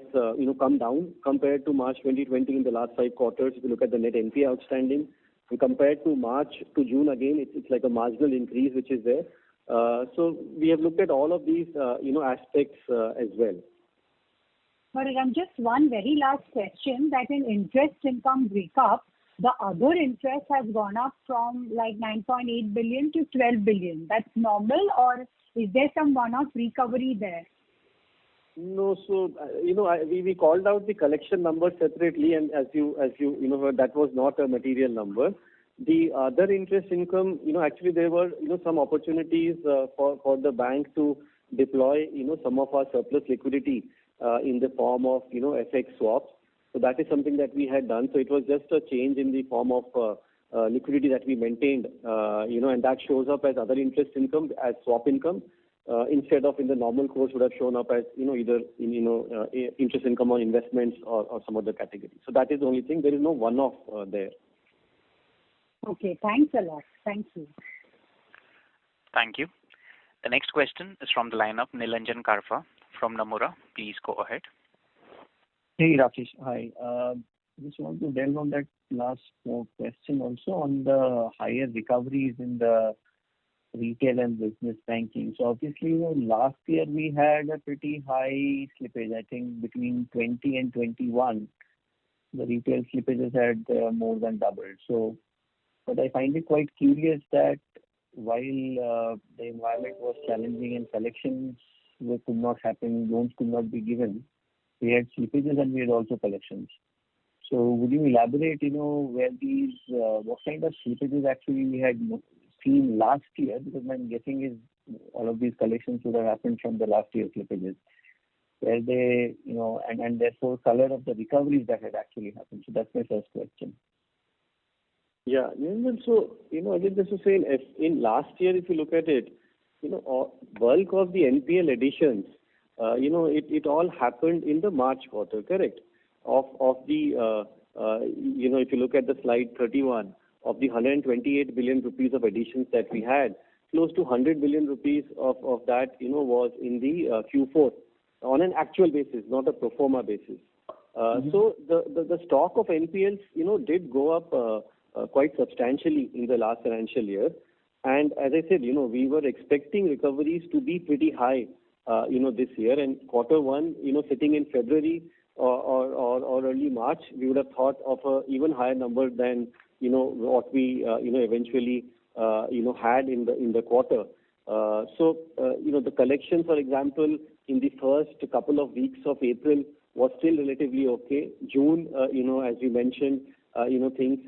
come down compared to March 2020 in the last 5 quarters. If you look at the net NPA outstanding, and compared to March to June, again, it's like a marginal increase which is there. So we have looked at all of these, aspects as well. But just one very last question, that in interest income breakup, the other interest has gone up from like 9.8 billion to 12 billion. That's normal, or is there some one-off recovery there? No, so we called out the collection number separately, and as you heard, that was not a material number. The other interest income, actually there were some opportunities for the bank to deploy some of our surplus liquidity in the form of FX swaps. So that is something that we had done. So it was just a change in the form of liquidity that we maintained, and that shows up as other interest income, as swap income, instead of in the normal course would have shown up as either in interest income on investments or some other category. So that is the only thing. There is no one-off there. Okay, thanks a lot. Thank you. Thank you. The next question is from the line of Nilanjan Karfa from Nomura. Please go ahead. Hey, Rakesh. Hi. just want to delve on that last question also on the higher recoveries in the retail and business banking. So obviously, last year we had a pretty high slippage. I think between 20 and 21, the retail slippages had more than doubled. So, but I find it quite curious that while the environment was challenging and collections could not happen, loans could not be given, we had slippages and we had also collections. So would you elaborate, where these, what kind of slippages actually we had seen last year? Because my guessing is all of these collections would have happened from the last year's slippages, where they, and therefore color of the recoveries that had actually happened. So that's my first question. Yeah, so, again, just to say, in last year, if you look at it, bulk of the NPL additions, it all happened in the March quarter, correct? Of the, if you look at the slide 31, of the 128 billion rupees of additions that we had, close to 100 billion rupees of that, was in the Q4 on an actual basis, not a pro forma basis. So the stock of NPLs, did go up quite substantially in the last financial year. And as I said, we were expecting recoveries to be pretty high, this year. And quarter one, sitting in February or early March, we would have thought of a even higher number than, what we, eventually, had in the quarter. So, the collection, for example, in the first couple of weeks of April was still relatively okay. June, as you mentioned, things,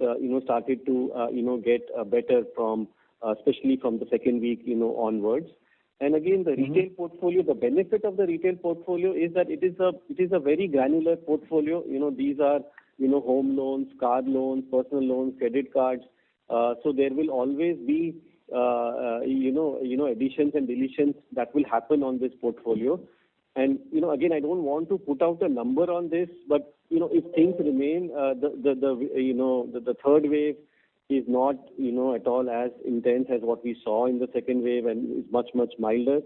started to, get better from, especially from the second week, onwards. And again, the retail portfolio, the benefit of the retail portfolio is that it is a very granular portfolio. These are, home loans, car loans, personal loans, credit cards. So there will always be, additions and deletions that will happen on this portfolio. And, again, I don't want to put out a number on this, but, if things remain, the third wave is not, at all as intense as what we saw in the second wave and is much, much milder,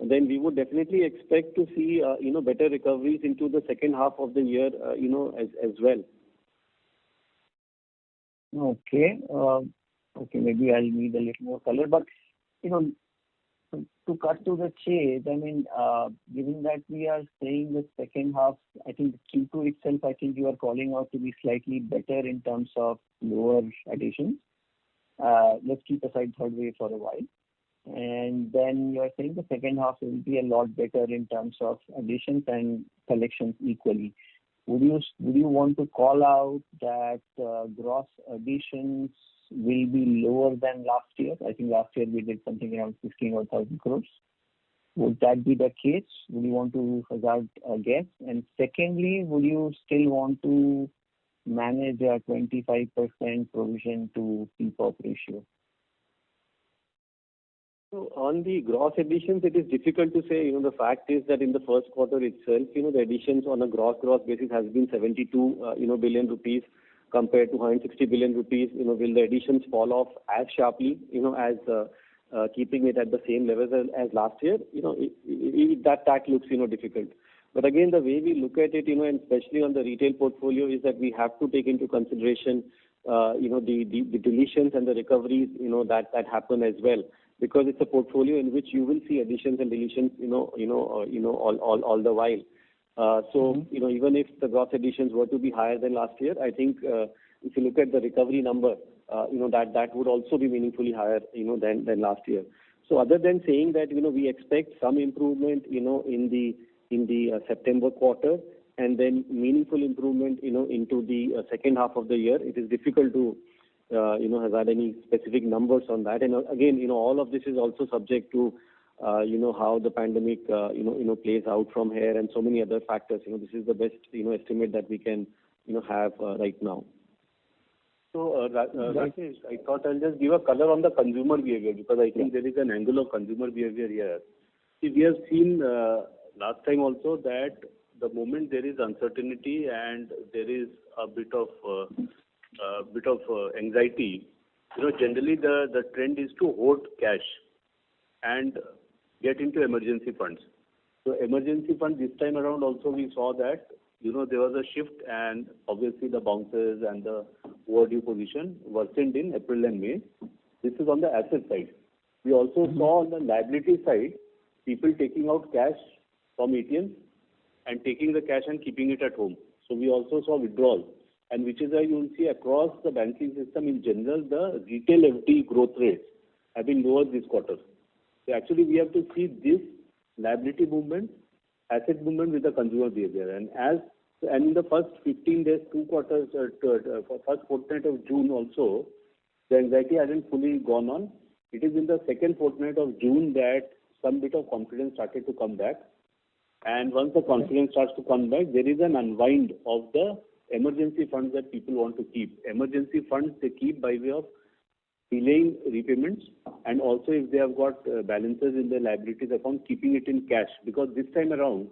then we would definitely expect to see, better recoveries into the second half of the year, as well. Okay. Okay, maybe I'll need a little more color, but, to cut to the chase, I mean, given that we are saying the second half, I think Q2 itself, I think you are calling out to be slightly better in terms of lower additions. Let's keep aside third wave for a while. And then you are saying the second half will be a lot better in terms of additions and collections equally. Would you want to call out that gross additions will be lower than last year? I think last year we did something around 16,000 crores. Would that be the case? Would you want to hazard a guess? And secondly, would you still want to manage a 25% provision to PPOP ratio? So on the gross additions, it is difficult to say. The fact is that in the first quarter itself, the additions on a gross basis has been 72 billion rupees compared to 160 billion rupees. Will the additions fall off as sharply, as keeping it at the same level as last year? That looks difficult. But again, the way we look at it, and especially on the retail portfolio, is that we have to take into consideration, the deletions and the recoveries, that happen as well, because it's a portfolio in which you will see additions and deletions, all the while. So, even if the gross additions were to be higher than last year, I think if you look at the recovery number, that would also be meaningfully higher, than last year. So other than saying that, we expect some improvement, in the September quarter, and then meaningful improvement, into the second half of the year, it is difficult to, hazard any specific numbers on that. And again, all of this is also subject to, how the pandemic, plays out from here and so many other factors. This is the best, estimate that we can, have right now. So, Rakesh, I thought I'll just give a color on the consumer behavior, because I think there is an angle of consumer behavior here. See, we have seen last time also that the moment there is uncertainty and there is a bit of anxiety, generally the trend is to hoard cash and get into emergency funds. So emergency fund this time around also we saw that there was a shift, and obviously the bounces and the overdue position worsened in April and May. This is on the asset side. We also saw on the liability side, people taking out cash from ATMs and taking the cash and keeping it at home. So we also saw withdrawal, and which is why you will see across the banking system in general, the retail FD growth rates have been lower this quarter. So actually, we have to see this liability movement, asset movement with the consumer behavior. And in the first 15 days, 2 quarters, first fortnight of June also, the anxiety hasn't fully gone on. It is in the second fortnight of June that some bit of confidence started to come back. And once the confidence starts to come back, there is an unwind of the emergency funds that people want to keep. Emergency funds they keep by way of delaying repayments, and also if they have got balances in their liabilities account, keeping it in cash, because this time around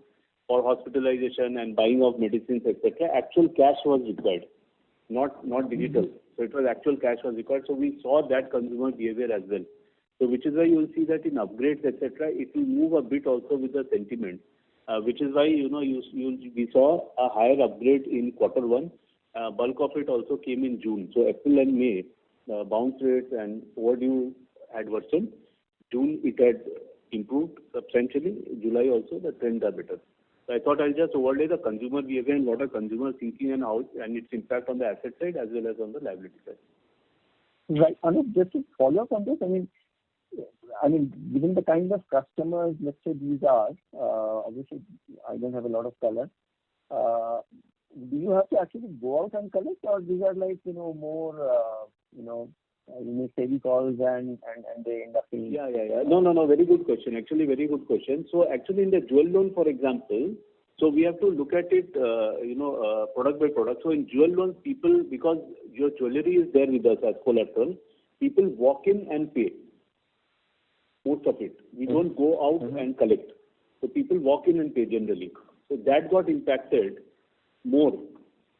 for hospitalization and buying of medicines, etc., actual cash was required, not digital. So it was actual cash was required. So we saw that consumer behavior as well. So which is why you will see that in upgrades, etc., it will move a bit also with the sentiment. Which is why we saw a higher upgrade in quarter one. Bulk of it also came in June. So April and May, bounce rates and overdue had worsened. June it had improved substantially. July also the trends are better. So I thought I'll just overlay the consumer behavior and what are consumer thinking and how and its impact on the asset side as well as on the liability side. Right. Anup, just to follow up on this, I mean, given the kind of customers, let's say these are, obviously I don't have a lot of color. Do you have to actually go out and collect, or these are like, more, you make steady calls and they end up paying? Yeah. No. Very good question. Actually, very good question. So actually in the jewel loan, for example, so we have to look at it, product by product. So in jewel loans, people, because your jewelry is there with us as collateral, people walk in and pay. Most of it. We don't go out and collect. So people walk in and pay generally. So that got impacted more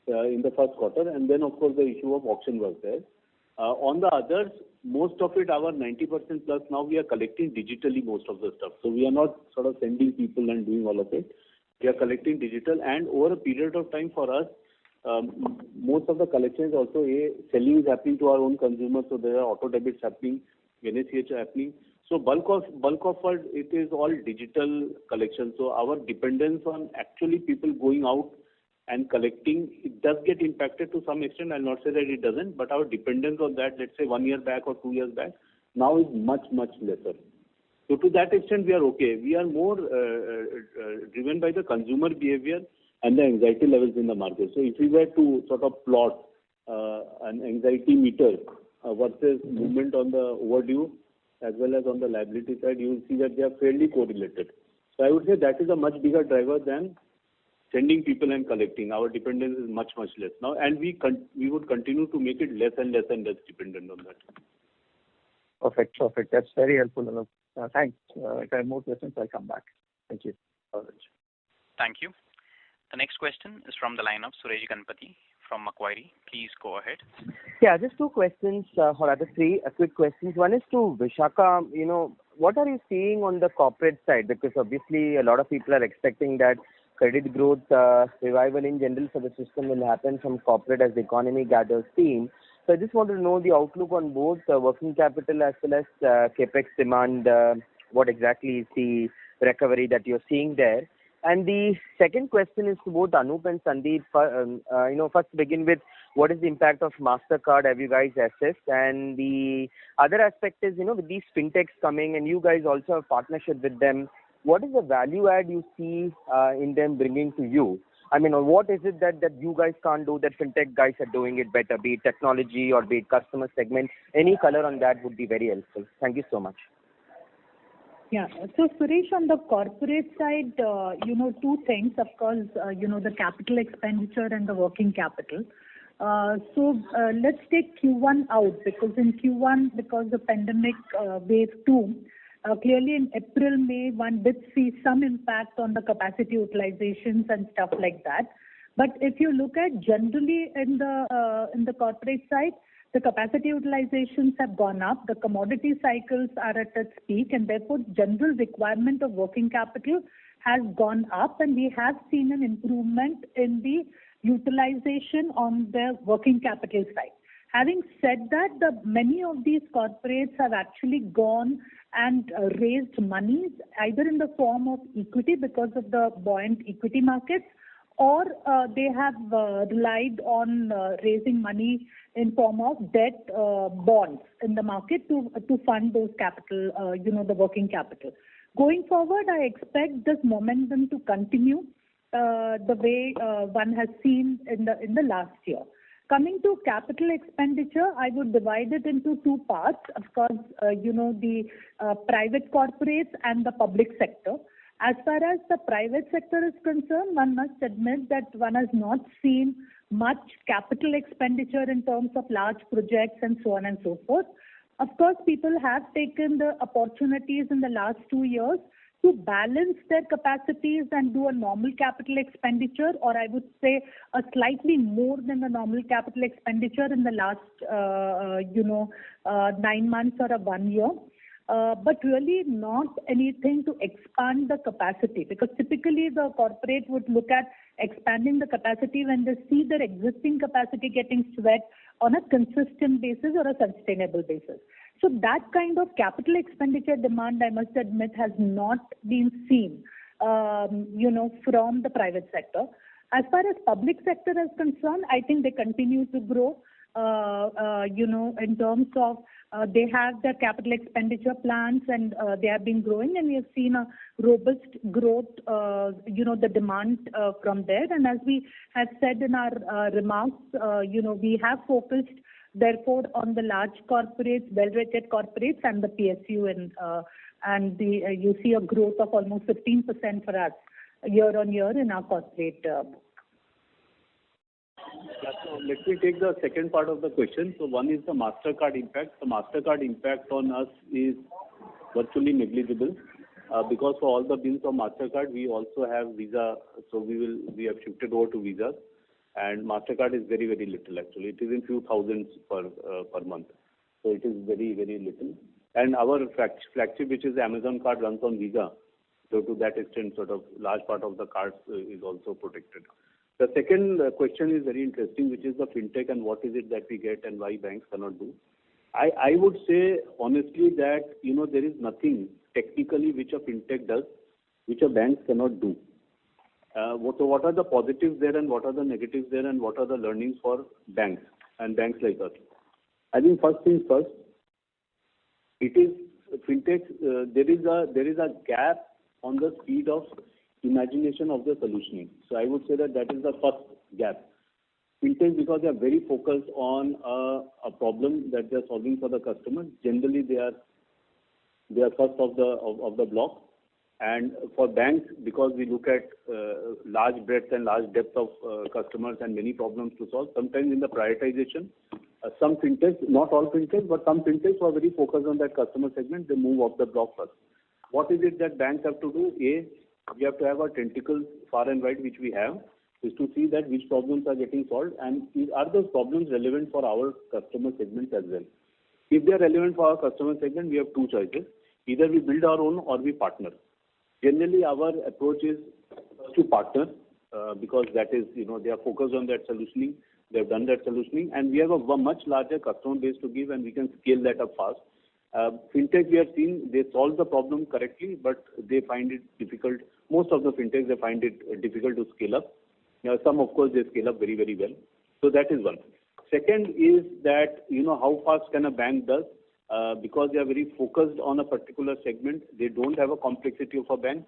in the first quarter, and then of course the issue of auction was there. On the others, most of it, our 90% plus, now we are collecting digitally most of the stuff. So we are not sort of sending people and doing all of it. We are collecting digital, and over a period of time for us, most of the collections also, selling is happening to our own consumers, so there are auto debits happening, NACH happening. So bulk of it is all digital collection. So our dependence on actually people going out and collecting, it does get impacted to some extent. I'll not say that it doesn't, but our dependence on that, let's say 1 year back or 2 years back, now is much, much lesser. So to that extent, we are okay. We are more driven by the consumer behavior and the anxiety levels in the market. So if we were to sort of plot an anxiety meter versus movement on the overdue as well as on the liability side, you will see that they are fairly correlated. So I would say that is a much bigger driver than sending people and collecting. Our dependence is much, much less now, and we would continue to make it less and less and less dependent on that. Perfect. That's very helpful, Anup. Thanks. If I have more questions, I'll come back. Thank you. All right. Thank you. The next question is from the line of Suresh Ganapathy from Macquarie. Please go ahead. Yeah, just 2 questions, or rather 3 quick questions. One is to Vishakha. What are you seeing on the corporate side? Because obviously a lot of people are expecting that credit growth revival in general for the system will happen from corporate as the economy gathers steam. So I just want to know the outlook on both working capital as well as capex demand. What exactly is the recovery that you're seeing there? And the second question is to both Anup and Sandeep. First begin with what is the impact of MasterCard, have you guys assessed? And the other aspect is, with these fintechs coming and you guys also have partnership with them, what is the value add you see in them bringing to you? I mean, what is it that you guys can't do that fintech guys are doing it better, be it technology or be it customer segment? Any color on that would be very helpful. Thank you so much. Yeah. So Suresh, on the corporate side, 2 things, of course, the capital expenditure and the working capital. So let's take Q1 out, because in Q1, because the pandemic wave 2, clearly in April, May, one did see some impact on the capacity utilizations and stuff like that. But if you look at generally in the corporate side, the capacity utilizations have gone up, the commodity cycles are at its peak, and therefore general requirement of working capital has gone up, and we have seen an improvement in the utilization on the working capital side. Having said that, many of these corporates have actually gone and raised monies either in the form of equity because of the buoyant equity markets, or they have relied on raising money in form of debt bonds in the market to fund those capital, the working capital. Going forward, I expect this momentum to continue the way one has seen in the last year. Coming to capital expenditure, I would divide it into two parts. Of course, the private corporates and the public sector. As far as the private sector is concerned, one must admit that one has not seen much capital expenditure in terms of large projects and so on and so forth. Of course, people have taken the opportunities in the last 2 years to balance their capacities and do a normal capital expenditure, or I would say a slightly more than the normal capital expenditure in the last, 9 months or 1 year. But really not anything to expand the capacity, because typically the corporate would look at expanding the capacity when they see their existing capacity getting sweat on a consistent basis or a sustainable basis. So that kind of capital expenditure demand, I must admit, has not been seen, from the private sector. As far as public sector is concerned, I think they continue to grow, in terms of they have their capital expenditure plans, and they have been growing, and we have seen a robust growth, the demand from there. And as we have said in our remarks, we have focused therefore on the large corporates, well-rated corporates, and the PSU, and you see a growth of almost 15% for us year on year in our corporate book. Yeah, so let me take the second part of the question. So one is the MasterCard impact. The MasterCard impact on us is virtually negligible because for all the bills of MasterCard, we also have Visa. So we have shifted over to Visa, and MasterCard is very, very little actually. It is in few thousands per month. So it is very, very little. And our flagship, which is the Amazon card, runs on Visa. So to that extent, sort of large part of the cards is also protected. The second question is very interesting, which is the fintech and what is it that we get and why banks cannot do. I would say honestly that there is nothing technically which a fintech does which a bank cannot do. What are the positives there and what are the negatives there and what are the learnings for banks and banks like us? I think first things first, it is fintech. There is a gap on the speed of imagination of the solutioning. So I would say that is the first gap. Fintech, because they are very focused on a problem that they are solving for the customer, generally they are first of the block. And for banks, because we look at large breadth and large depth of customers and many problems to solve, sometimes in the prioritization, some fintechs, not all fintechs, but some fintechs who are very focused on that customer segment, they move off the block first. What is it that banks have to do? We have to have our tentacles far and wide, which we have, is to see that which problems are getting solved and are those problems relevant for our customer segments as well. If they are relevant for our customer segment, we have two choices. Either we build our own or we partner. Generally, our approach is to partner because that is, they are focused on that solutioning. They have done that solutioning, and we have a much larger customer base to give, and we can scale that up fast. Fintech, we have seen, they solve the problem correctly, but they find it difficult. Most of the fintechs, they find it difficult to scale up. Some, of course, they scale up very, very well. So that is one. Second is that, how fast can a bank does? Because they are very focused on a particular segment, they don't have a complexity of a bank.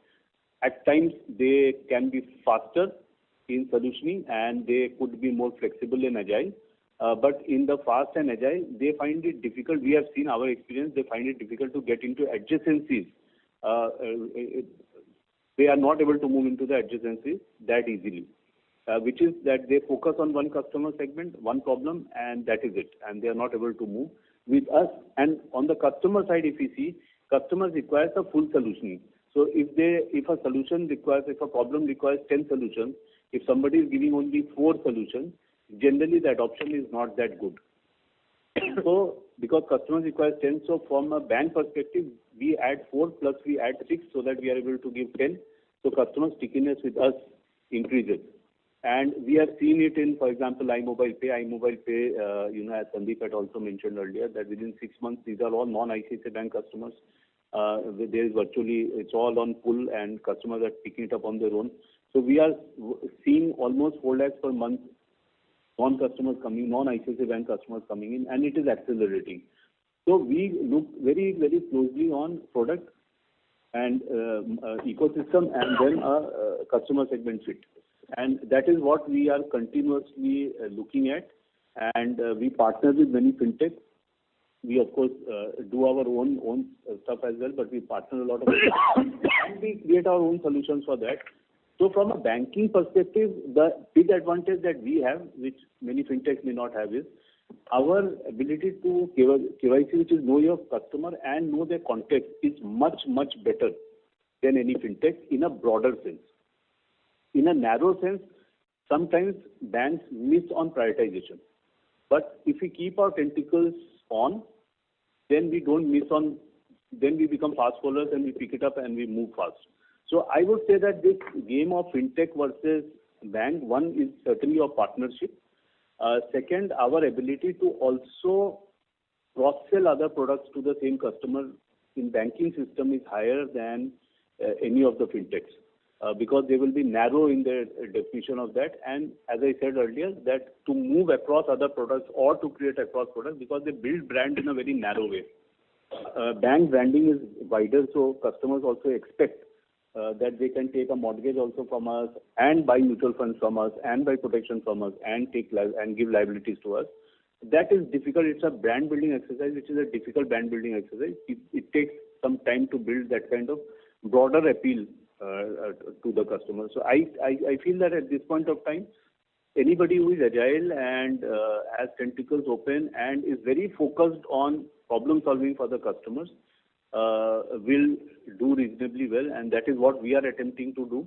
At times, they can be faster in solutioning and they could be more flexible and agile. But in the fast and agile, they find it difficult. We have seen our experience, they find it difficult to get into adjacencies. They are not able to move into the adjacencies that easily, which is that they focus on one customer segment, one problem, and that is it. And they are not able to move with us. And on the customer side, if we see, customers require a full solutioning. So if a problem requires 10 solutions, if somebody is giving only 4 solutions, generally the adoption is not that good. So because customers require 10, so from a bank perspective, we add 4 plus we add 6 so that we are able to give 10. So customer stickiness with us increases. And we have seen it in, for example, iMobile Pay. iMobile Pay, as Sandeep had also mentioned earlier, that within 6 months, these are all non-ICICI Bank customers. There is virtually, it's all on pull and customers are picking it up on their own. So we are seeing almost 4 lakhs per month non-ICICI Bank customers coming in, and it is accelerating. So we look very, very closely on product and ecosystem and then customer segment fit. And that is what we are continuously looking at. And we partner with many fintechs. We, of course, do our own stuff as well, but we partner a lot of and we create our own solutions for that. So from a banking perspective, the big advantage that we have, which many fintechs may not have, is our ability to KYC, which is know your customer and know their context, is much, much better than any fintech in a broader sense. In a narrow sense, sometimes banks miss on prioritization. But if we keep our tentacles on, then we don't miss on, then we become fast followers and we pick it up and we move fast. So I would say that this game of fintech versus bank, one is certainly a partnership. Second, our ability to also cross-sell other products to the same customer in banking system is higher than any of the fintechs. Because they will be narrow in their definition of that. And as I said earlier, that to move across other products or to create across products, because they build brand in a very narrow way. Bank branding is wider, so customers also expect that they can take a mortgage also from us and buy mutual funds from us and buy protection from us and and give liabilities to us. That is difficult. It's a brand building exercise, which is a difficult brand building exercise. It takes some time to build that kind of broader appeal to the customer. So I feel that at this point of time, anybody who is agile and has tentacles open and is very focused on problem solving for the customers will do reasonably well, and that is what we are attempting to do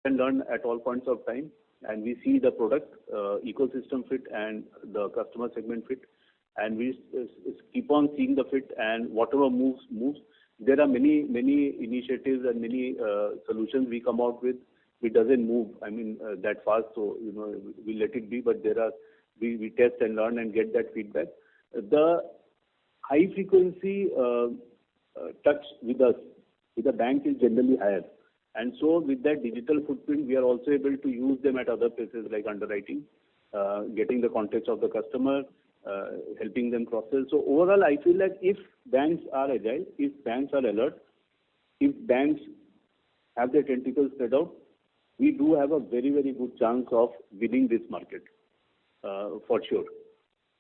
and learn at all points of time. And we see the product ecosystem fit and the customer segment fit, and we keep on seeing the fit, and whatever moves. There are many initiatives and many solutions we come out with. It doesn't move, that fast. So we let it be. But we test and learn and get that feedback. The high frequency touch with us, with the bank, is generally higher. And so with that digital footprint, we are also able to use them at other places like underwriting, getting the context of the customer, helping them cross-sell. So overall, I feel that if banks are agile, if banks are alert, if banks have their tentacles spread out, we do have a very, very good chance of winning this market, for sure.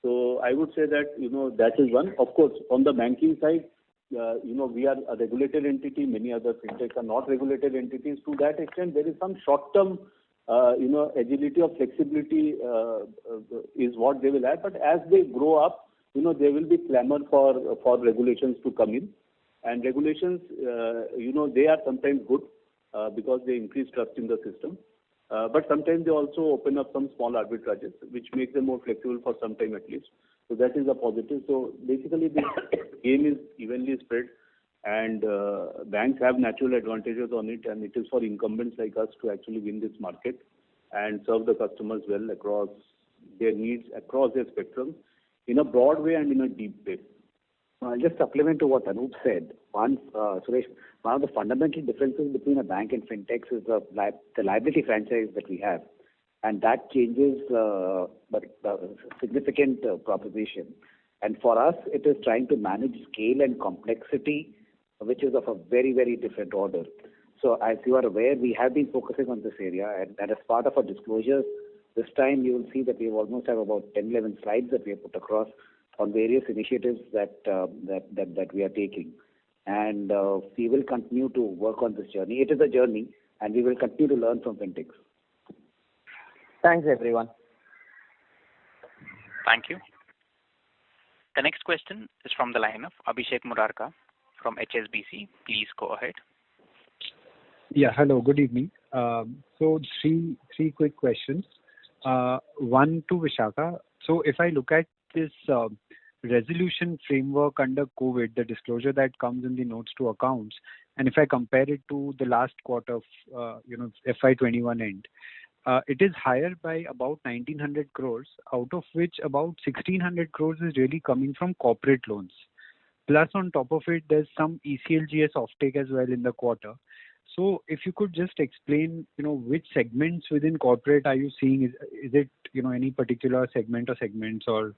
So I would say that, that is one. Of course, on the banking side, we are a regulated entity. Many other fintechs are not regulated entities. To that extent, there is some short-term agility or flexibility is what they will add. But as they grow up, there will be clamor for regulations to come in. And regulations, they are sometimes good because they increase trust in the system. But sometimes they also open up some small arbitrages, which make them more flexible for some time at least. So that is a positive. So basically, the game is evenly spread. And banks have natural advantages on it, and it is for incumbents like us to actually win this market and serve the customers well across their needs, across their spectrum, in a broad way and in a deep way. I'll just supplement to what Anup said. Suresh, one of the fundamental differences between a bank and fintechs is the liability franchise that we have. And that changes but significant proposition. And for us, it is trying to manage scale and complexity, which is of a very, very different order. So as you are aware, we have been focusing on this area, and as part of our disclosures, this time you will see that we almost have about 10, 11 slides that we have put across on various initiatives that we are taking. And we will continue to work on this journey. It is a journey, and we will continue to learn from fintechs. Thanks, everyone. Thank you. The next question is from the line of Abhishek Murarka from HSBC. Please go ahead. Yeah, hello, good evening. So three quick questions. One to Vishakha. So if I look at this resolution framework under COVID, the disclosure that comes in the notes to accounts, and if I compare it to the last quarter of FY21 end, it is higher by about 1900 crores, out of which about 1600 crores is really coming from corporate loans. Plus, on top of it, there's some ECLGS offtake as well in the quarter. So, if you could just explain, which segments within corporate are you seeing? Is it, any particular segment or segments, or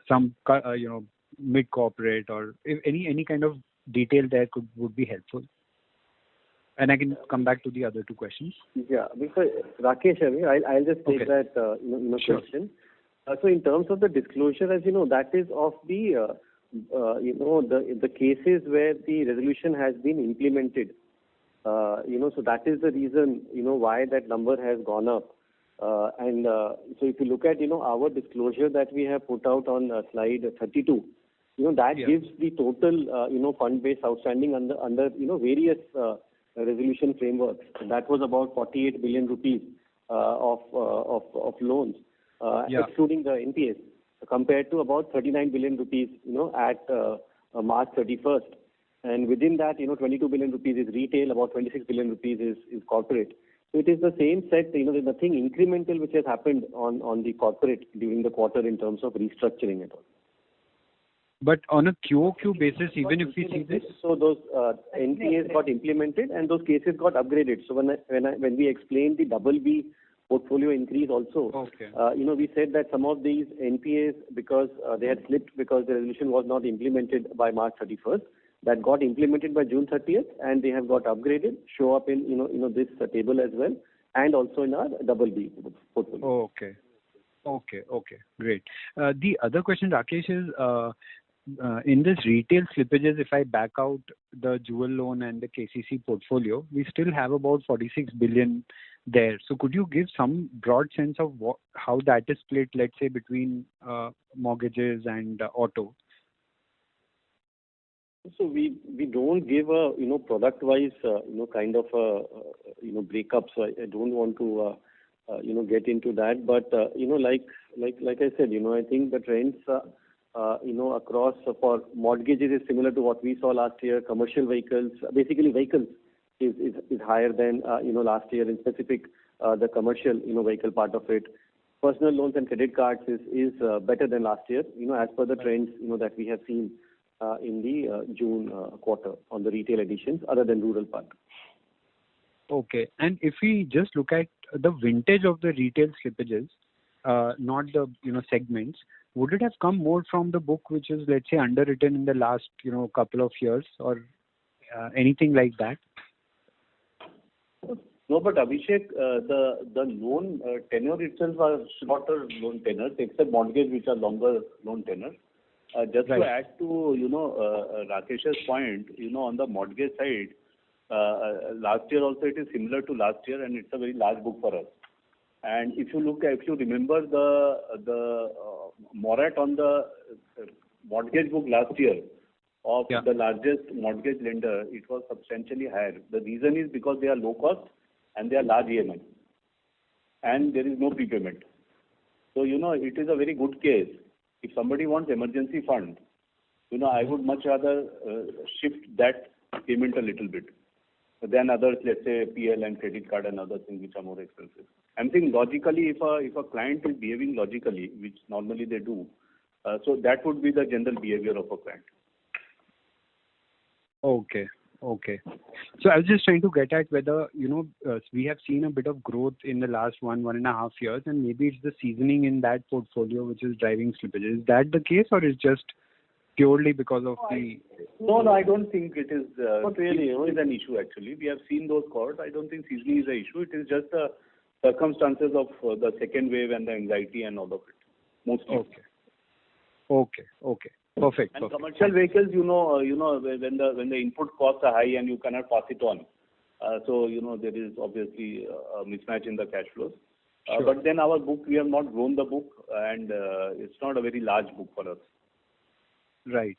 some, mid corporate, or if any kind of detail there would be helpful. And I can come back to the other two questions. Yeah, because Rakesh, I'll just take that question. So in terms of the disclosure, as you know, that is of the the cases where the resolution has been implemented. So that is the reason why that number has gone up. So if you look at our disclosure that we have put out on slide 32, that gives the total fund base outstanding under various resolution frameworks. That was about 48 billion rupees of loans, excluding the NPAs, compared to about 39 billion rupees, at March 31st. And within that, 22 billion rupees is retail, about 26 billion rupees is corporate. So it is the same set. There's nothing incremental which has happened on the corporate during the quarter in terms of restructuring at all. But on a QOQ basis, even if we see this, so those NPAs got implemented and those cases got upgraded. So when we explained the BB portfolio increase also, we said that some of these NPAs, because they had slipped because the resolution was not implemented by March 31st, that got implemented by June 30th, and they have got upgraded, show up in this table as well, and also in our BB portfolio. Okay, great. The other question, Rakesh, is in this retail slippages, if I back out the jewel loan and the KCC portfolio, we still have about 46 billion there. So could you give some broad sense of how that is split, let's say, between mortgages and auto? So we don't give a product wise kind of a breakup. So I don't want to get into that. But like I said, I think the trends across for mortgages is similar to what we saw last year. Commercial vehicles, basically vehicles, is higher than last year. In specific, the commercial vehicle part of it. Personal loans and credit cards is better than last year. As per the trends that we have seen in the June quarter on the retail additions, other than rural part. Okay, and if we just look at the vintage of the retail slippages, not the segments, would it have come more from the book which is, let's say, underwritten in the last couple of years, or anything like that? No, but Abhishek, the loan tenure itself are shorter loan tenures, except mortgage, which are longer loan tenures. Just to add to Rakesh's point, on the mortgage side, last year also it is similar to last year, and it's a very large book for us. And if you remember the morat on the mortgage book last year of the largest mortgage lender, it was substantially higher. The reason is because they are low cost and they are large EMI, and there is no prepayment. So it is a very good case. If somebody wants emergency fund, I would much rather shift that payment a little bit than others, let's say PL and credit card and other things which are more expensive. I'm saying logically, if a client is behaving logically, which normally they do, so that would be the general behavior of a client. Okay. So I was just trying to get at whether, we have seen a bit of growth in the last 1.5 years, and maybe it's the seasoning in that portfolio which is driving slippages. Is that the case, or is just purely because of the... No, I don't think it is. Not really. It is an issue, actually. We have seen those calls. I don't think seasoning is an issue. It is just the circumstances of the second wave and the anxiety and all of it, mostly. Okay. Perfect. And commercial vehicles, when the input costs are high and you cannot pass it on, so there is obviously a mismatch in the cash flows. Sure. But then our book, we have not grown the book, and it's not a very large book for us. Right.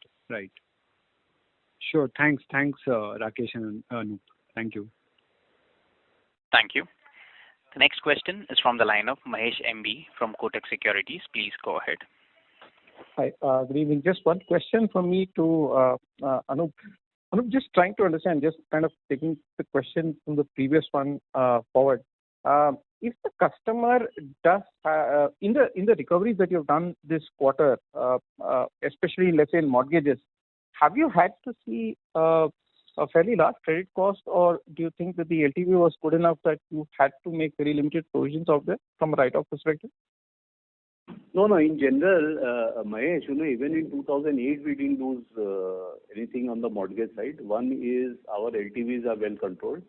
Sure. Thanks, Rakesh and Anup. Thank you. Thank you. The next question is from the line of Mahesh MB from Kotak Securities. Please go ahead. Hi, good evening. Just one question from me to Anup. Anup, just trying to understand, just kind of taking the question from the previous one forward. If the customer does, in the recoveries that you've done this quarter, especially let's say in mortgages, have you had to see a fairly large credit cost, or do you think that the LTV was good enough that you had to make very limited provisions out there from a write-off perspective? No. In general, Mahesh, even in 2008, we didn't lose anything on the mortgage side. One is our LTVs are well controlled,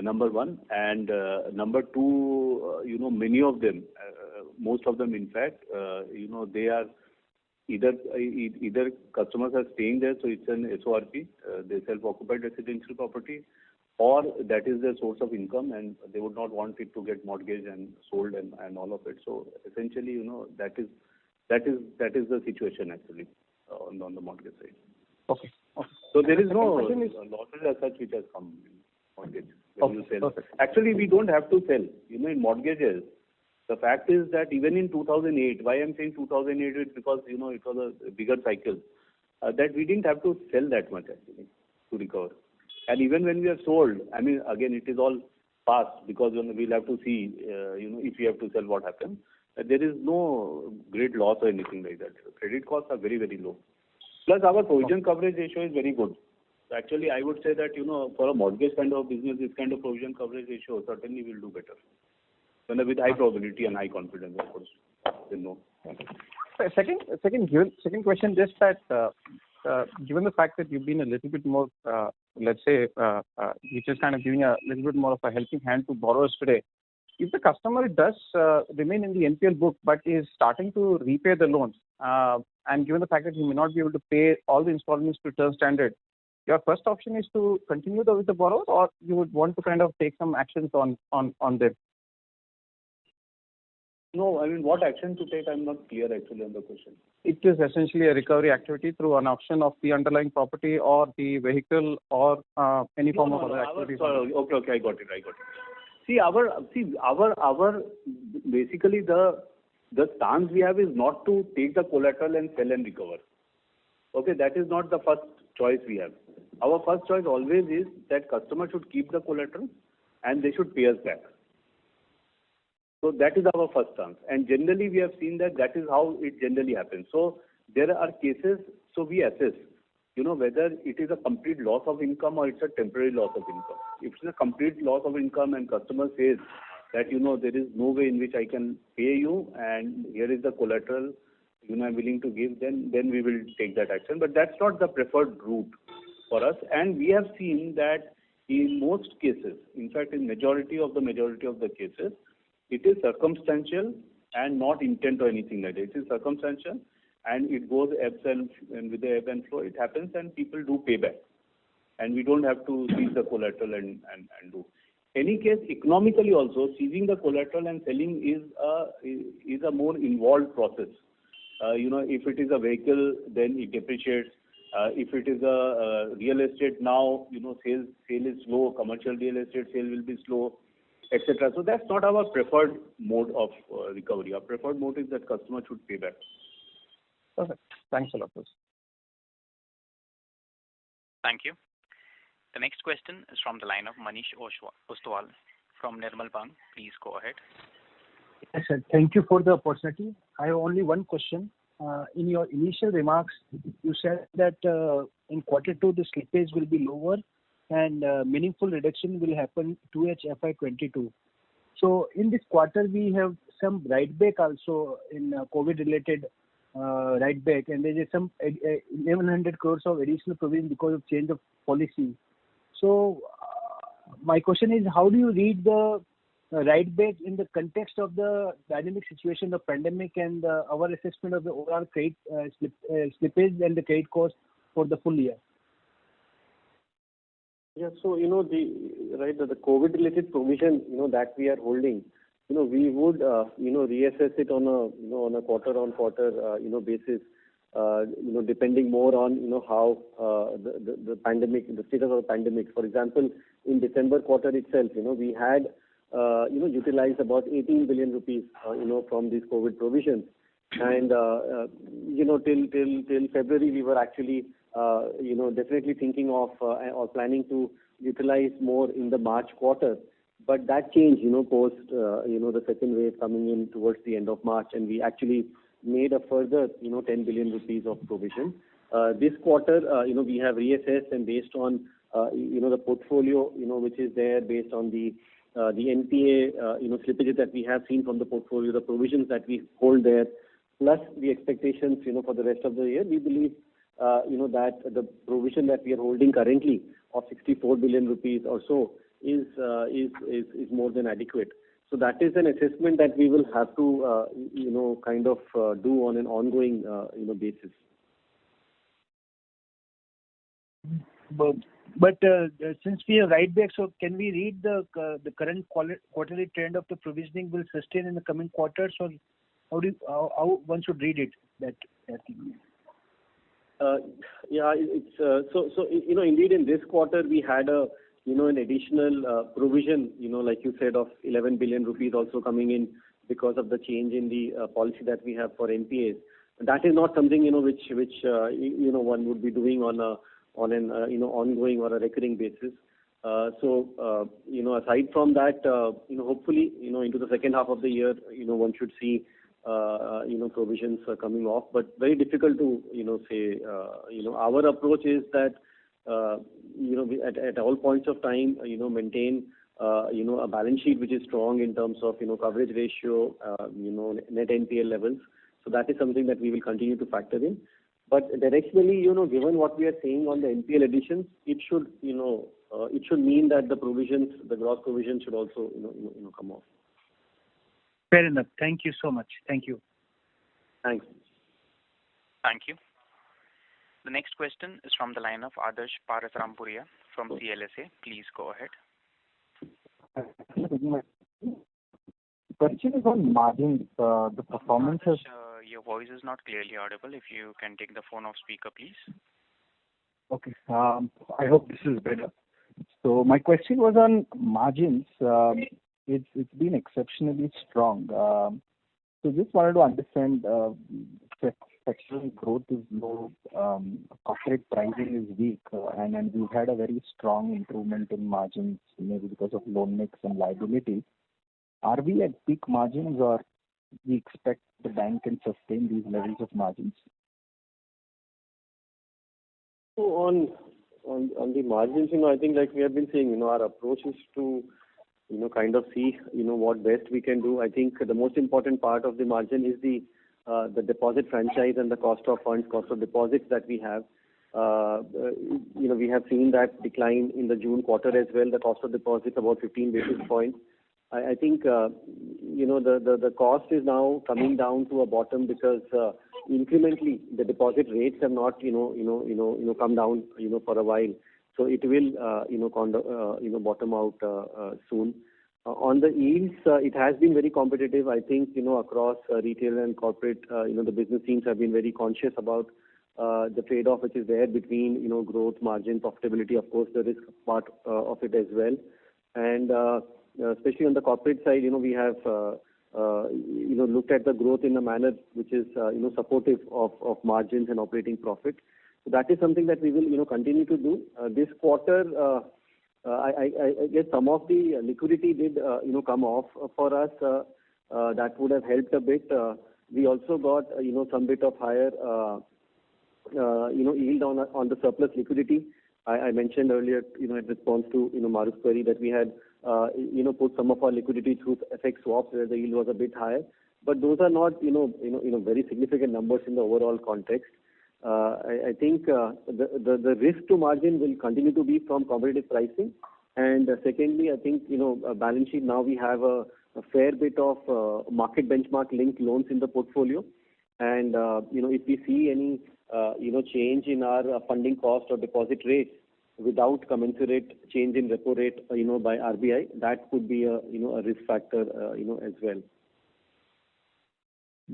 number one. And number two, many of them, most of them, in fact, they are either customers are staying there, so it's an SORP, they self-occupied residential property, or that is their source of income, and they would not want it to get mortgaged and sold and all of it. So essentially, that is the situation actually on the mortgage side. Okay. So there is no losses as such which has come in mortgage when you sell. Perfect. Actually, we don't have to sell. In mortgages, the fact is that even in 2008, why I'm saying 2008 is because it was a bigger cycle, that we didn't have to sell that much actually to recover. And even when we are sold, I mean, again, it is all past because we'll have to see, if we have to sell, what happens. There is no great loss or anything like that. Credit costs are very, very low. Plus, our provision coverage ratio is very good. So actually, I would say that, for a mortgage kind of business, this kind of provision coverage ratio certainly will do better. With high probability and high confidence, of course. Second question, just that given the fact that you've been a little bit more, let's say, which is kind of giving a little bit more of a helping hand to borrowers today, if the customer does remain in the NPL book but is starting to repay the loans, and given the fact that he may not be able to pay all the installments to term standard, your first option is to continue with the borrower, or you would want to kind of take some actions on them? No, I mean, what action to take? I'm not clear actually on the question. It is essentially a recovery activity through an auction of the underlying property or the vehicle or any form of other activity. Okay, I got it. See, our basically the stance we have is not to take the collateral and sell and recover. Okay, that is not the first choice we have. Our first choice always is that customer should keep the collateral and they should pay us back. So that is our first stance. And generally we have seen that is how it generally happens. So there are cases, so we assess, whether it is a complete loss of income or it's a temporary loss of income. If it's a complete loss of income and customer says that, there is no way in which I can pay you and here is the collateral, I'm willing to give, then we will take that action. But that's not the preferred route for us. And we have seen that in most cases, in fact, in majority of the cases, it is circumstantial and not intent or anything like that. It is circumstantial and it goes ebbs and with the ebb and flow, it happens and people do pay back. And we don't have to seize the collateral and do. Any case, economically also, seizing the collateral and selling is a more involved process. If it is a vehicle, then it depreciates. If it is a real estate now, sale is slow, commercial real estate sale will be slow, etc. So that's not our preferred mode of recovery. Our preferred mode is that customer should pay back. Perfect. Thanks a lot. Thank you. The next question is from the line of Manish Ostwal from Nirmal Bang. Please go ahead. Yes, sir. Thank you for the opportunity. I have only one question. In your initial remarks, you said that in quarter 2 the slippage will be lower and meaningful reduction will happen 2H FY22. So in this quarter we have some write back also in COVID related write back, and there is some 1100 crores of additional provision because of change of policy. So my question is, how do you read the write back in the context of the dynamic situation of pandemic and our assessment of the overall credit slippage and the credit cost for the full year? Yeah, so the COVID related provision that we are holding, we would reassess it on a quarter basis, depending more on how the pandemic, the status of the pandemic. For example, in December quarter itself, we had utilized about 18 billion rupees, from these COVID provisions. And, till February, we were actually, definitely thinking of or planning to utilize more in the March quarter. But that changed, post, the second wave coming in towards the end of March, and we actually made a further, 10 billion rupees of provision. This quarter, we have reassessed, and based on, the portfolio, which is there, based on the NPA, slippages that we have seen from the portfolio, the provisions that we hold there, plus the expectations, for the rest of the year, we believe, that the provision that we are holding currently of 64 billion rupees or so is more than adequate. So that is an assessment that we will have to, do on an ongoing, basis. But since we are right back, so can we read the current quarterly trend of the provisioning will sustain in the coming quarters, or how one should read it? That indeed in this quarter we had an additional provision, like you said, of 11 billion rupees also coming in because of the change in the policy that we have for NPAs. That is not something which one would be doing on an ongoing or a recurring basis. Aside from that, hopefully into the second half of the year, one should see provisions coming off, but very difficult to say. Our approach is that we at all points of time maintain a balance sheet which is strong in terms of coverage ratio, net NPL levels. So that is something that we will continue to factor in. But directionally, given what we are seeing on the NPL additions, it should mean that the provisions, the gross provisions, should also come off. Fair enough. Thank you so much. Thank you. Thanks. Thank you. The next question is from the line of Adarsh Parasrampuria from CLSA. Please go ahead. Question is on margins. The performance has... your voice is not clearly audible. If you can take the phone off speaker, please. Okay. I hope this is better. So my question was on margins. It's been exceptionally strong. So just wanted to understand, sectoral growth is low, corporate pricing is weak, and we've had a very strong improvement in margins, maybe because of loan mix and liability. Are we at peak margins, or we expect the bank can sustain these levels of margins? So on the margins, I think like we have been saying, our approach is to kind of see what best we can do. I think the most important part of the margin is the deposit franchise and the cost of funds, cost of deposits that we have. We have seen that decline in the June quarter as well. The cost of deposits about 15 basis points. I think the cost is now coming down to a bottom because incrementally the deposit rates have not come down for a while. So it will bottom out soon. On the yields, it has been very competitive. I think across retail and corporate, the business teams have been very conscious about the trade-off which is there between growth, margin, profitability. Of course, the risk part of it as well. And especially on the corporate side, we have looked at the growth in a manner which is supportive of margins and operating profit. So that is something that we will continue to do. This quarter, I guess some of the liquidity did come off for us. That would have helped a bit. We also got some bit of higher yield on the surplus liquidity. I mentioned earlier in response to Maruf's query that we had put some of our liquidity through FX swaps where the yield was a bit higher. But those are not very significant numbers in the overall context. I think the risk to margin will continue to be from competitive pricing. And secondly, I think a balance sheet, now we have a fair bit of market benchmark linked loans in the portfolio. And if we see any change in our funding cost or deposit rates without commensurate change in repo rate by RBI, that could be a risk factor as well.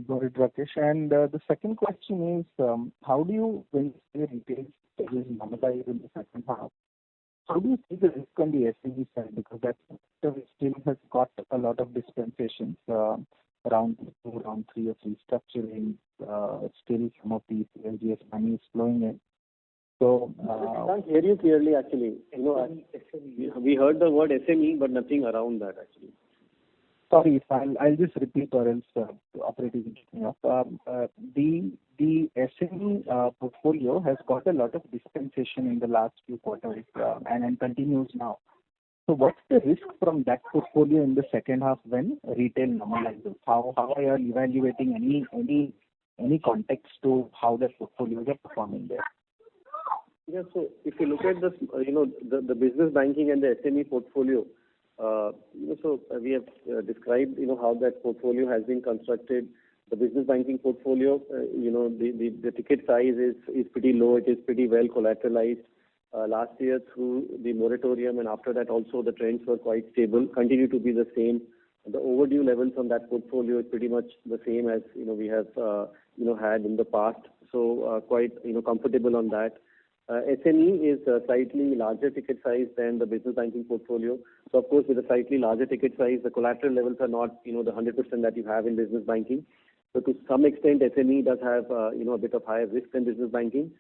Got it, Rakesh. And the second question is, how do you, when retail is normalized in the second half, how do you see the risk on the SME side? Because that sector is still has got a lot of dispensations, round 2, round 3 of restructuring. Still some of the LGS money is flowing in. So, I can't hear you clearly actually. We heard the word SME, but nothing around that actually. sorry, I'll just repeat or else operator is picking up. The SME portfolio has got a lot of dispensation in the last few quarters and continues now. So what's the risk from that portfolio in the second half when retail normalizes? How are you evaluating any context to how that portfolios are performing there? Yeah, so if you look at this, the business banking and the SME portfolio, so we have described, how that portfolio has been constructed. The business banking portfolio, the ticket size is pretty low. It is pretty well collateralized. Last year through the moratorium and after that also the trends were quite stable, continue to be the same. The overdue levels on that portfolio is pretty much the same as, we have, had in the past. So quite, comfortable on that. SME is a slightly larger ticket size than the business banking portfolio. So of course, with a slightly larger ticket size, the collateral levels are not, the 100% that you have in business banking. So to some extent, SME does have, a bit of higher risk than business banking.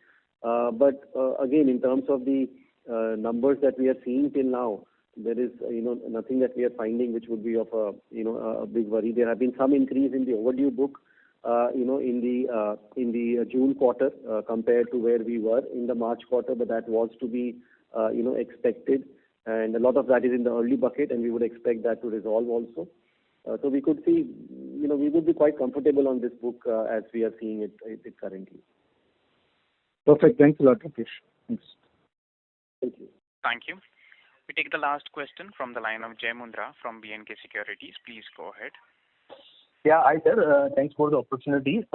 But again, in terms of the numbers that we are seeing till now, there is, nothing that we are finding which would be of a big worry. There have been some increase in the overdue book, in the June quarter compared to where we were in the March quarter, but that was to be, expected. And a lot of that is in the early bucket, and we would expect that to resolve also. So we could see, we would be quite comfortable on this book as we are seeing it currently. Perfect. Thanks a lot, Rakesh. Thanks. Thank you. Thank you. We take the last question from the line of Jai Mundra from B&K Securities. Please go ahead. Yeah, hi sir. Thanks for the opportunity.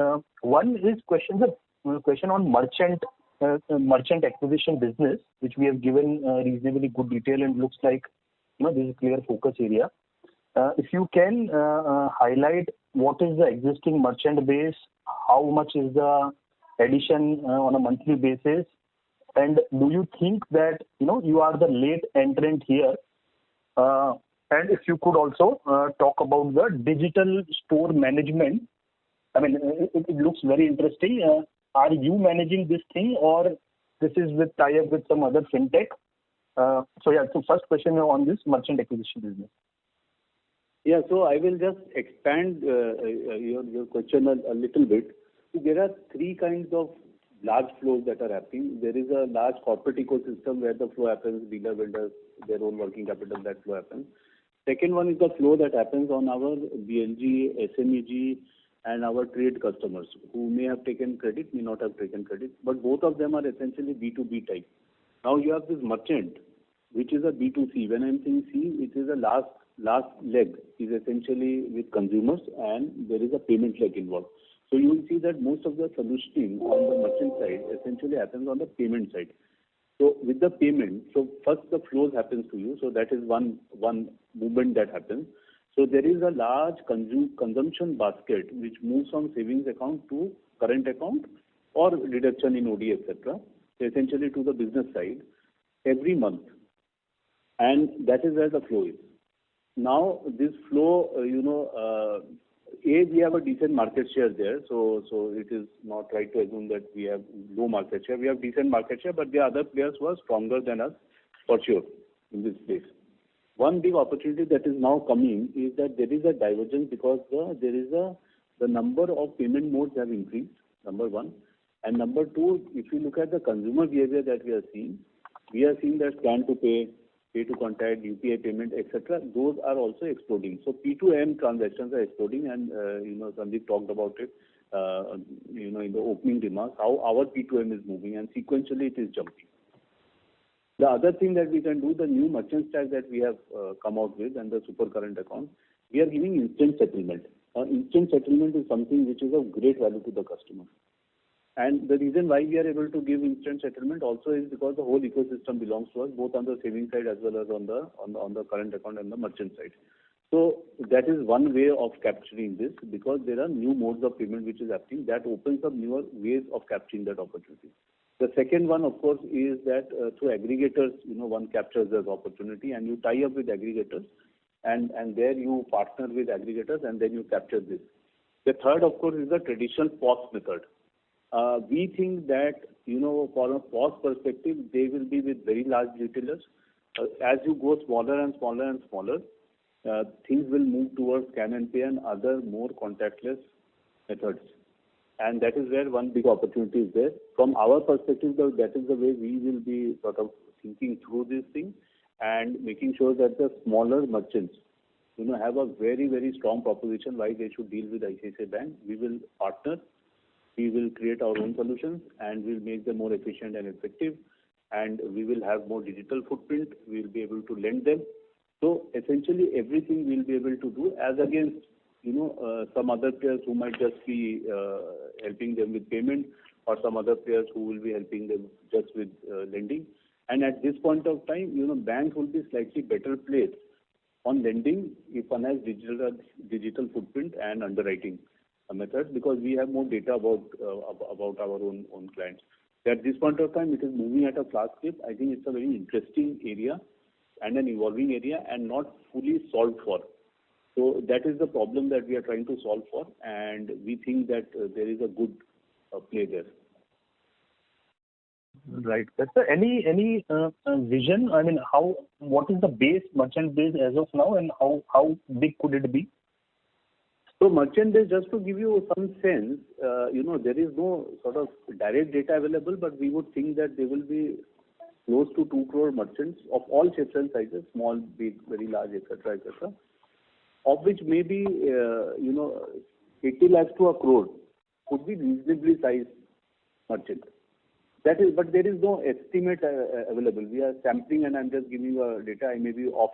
One is question on merchant acquisition business, which we have given reasonably good detail and looks like this is a clear focus area. If you can highlight what is the existing merchant base, how much is the addition on a monthly basis, and do you think that you are the late entrant here? And if you could also talk about the digital store management. I mean, it looks very interesting. Are you managing this thing, or this is with tie-up with some other fintech? So first question on this merchant acquisition business. Yeah, so I will just expand your question a little bit. So there are three kinds of large flows that are happening. There is a large corporate ecosystem where the flow happens, dealer builders, their own working capital, that flow happens. Second one is the flow that happens on our BLG, SMEG, and our trade customers who may have taken credit, may not have taken credit, but both of them are essentially B2B type. Now you have this merchant, which is a B2C. When I'm saying C, it is a last leg is essentially with consumers, and there is a payment leg involved. So you will see that most of the solutioning on the merchant side essentially happens on the payment side. So with the payment, so first the flows happens to you. So that is one movement that happens. So there is a large consumption basket which moves from savings account to current account or reduction in OD, etc. So essentially to the business side every month. And that is where the flow is. Now this flow, we have a decent market share there, so it is not right to assume that we have low market share. We have decent market share, but the other players were stronger than us for sure in this space. One big opportunity that is now coming is that there is a divergence because the number of payment modes have increased, number one. And number two, if you look at the consumer behavior that we are seeing that scan to pay to contact, UPI payment, etc. Those are also exploding. So P2M transactions are exploding, and Sandeep talked about it, in the opening remarks, how our P2M is moving, and sequentially it is jumping. The other thing that we can do, the new merchant stack that we have come out with, and the super current account, we are giving instant settlement. Instant settlement is something which is of great value to the customer. And the reason why we are able to give instant settlement also is because the whole ecosystem belongs to us, both on the savings side as well as on the current account and the merchant side. So that is one way of capturing this, because there are new modes of payment which is happening that opens up newer ways of capturing that opportunity. The second one, of course, is that through aggregators, one captures that opportunity, and you tie up with aggregators, and there you partner with aggregators and then you capture this. The third, of course, is the traditional POS method. We think that, for a POS perspective, they will be with very large retailers. As you go smaller and smaller and smaller, things will move towards scan and pay and other more contactless methods. And that is where one big opportunity is there. From our perspective, that is the way we will be sort of thinking through this thing and making sure that the smaller merchants, have a very, very strong proposition why they should deal with ICICI Bank. We will partner, we will create our own solutions, and we'll make them more efficient and effective. And we will have more digital footprint. We will be able to lend them. So essentially, everything we'll be able to do as against, some other players who might just be helping them with payment, or some other players who will be helping them just with lending. And at this point of time, banks will be slightly better placed on lending if one has digital footprint and underwriting methods, because we have more data about our own clients. At this point of time, it is moving at a fast pace. I think it's a very interesting area and an evolving area and not fully solved for. So that is the problem that we are trying to solve for, and we think that there is a good play there. Right. So any vision? I mean, what is the merchant base as of now, and how big could it be? So merchant base, just to give you some sense, there is no sort of direct data available, but we would think that there will be close to 2 crore merchants of all shapes and sizes, small, big, very large, etc., of which maybe 80 lakhs to a crore could be reasonably sized merchant. That is, but there is no estimate available. We are sampling, and I'm just giving you data. I may be off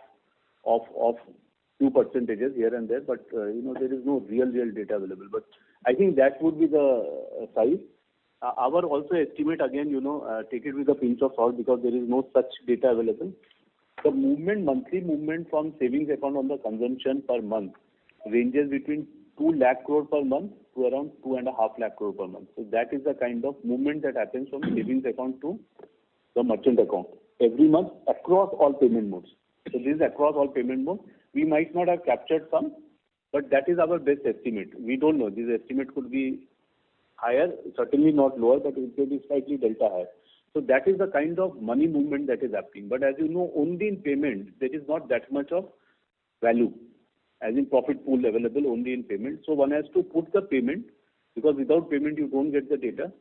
few percentages here and there, but there is no real data available. But I think that would be the size. Our also estimate, again, take it with a pinch of salt, because there is no such data available. The monthly movement from savings account on the consumption per month ranges between 2 lakh crore per month to around 2.5 lakh crore per month. So that is the kind of movement that happens from savings account to the merchant account every month across all payment modes. So this is across all payment modes. We might not have captured some, but that is our best estimate. We don't know. This estimate could be higher, certainly not lower, but it may be slightly delta higher. So that is the kind of money movement that is happening. But as you know, only in payment, there is not that much of value, as in profit pool available only in payment. So one has to put the payment, because without payment you don't get the data,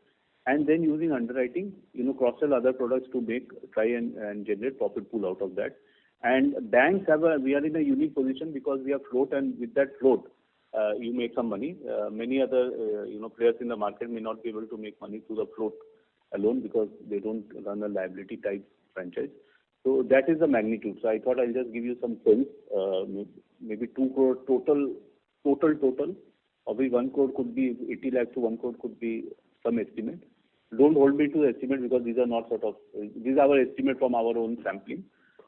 and then using underwriting, cross-sell other products to try and generate profit pool out of that. And banks we are in a unique position because we have float, and with that float, you make some money. Many other, players in the market may not be able to make money through the float alone because they don't run a liability type franchise. So that is the magnitude. So I thought I'll just give you some sense. Maybe 2 crore total. Of which 1 crore could be 80 lakhs to 1 crore could be some estimate. Don't hold me to the estimate, because these are not these are our estimate from our own sampling.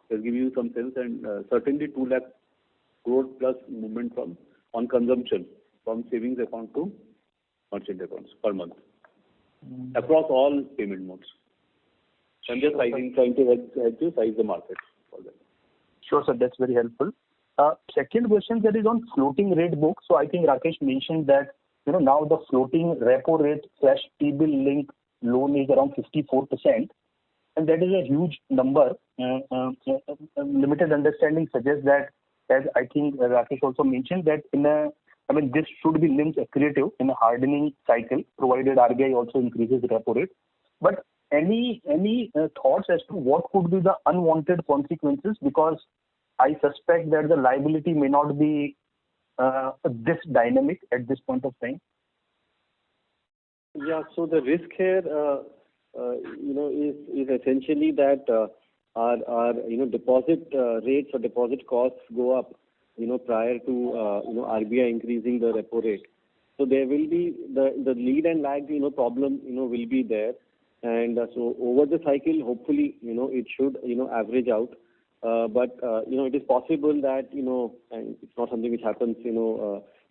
Just give you some sense, and certainly 2 lakh crore plus movement on consumption from savings account to merchant accounts per month across all payment modes. So I'm just trying to help you size the market for that. Sure, sir. That's very helpful. Second question that is on floating rate book. So I think Rakesh mentioned that now the floating repo rate / T-bill link loan is around 54%, and that is a huge number. Limited understanding suggests that, as I think Rakesh also mentioned, that this should be NIMs accretive in a hardening cycle, provided RBI also increases the repo rate. But any thoughts as to what could be the unwanted consequences? Because I suspect that the liability may not be this dynamic at this point of time. Yeah. So the risk here, is essentially that our deposit rates or deposit costs go up, prior to RBI increasing the repo rate. So there will be the lead and lag, problem, will be there, and so over the cycle, hopefully, it should, average out. But it is possible that and it's not something which happens,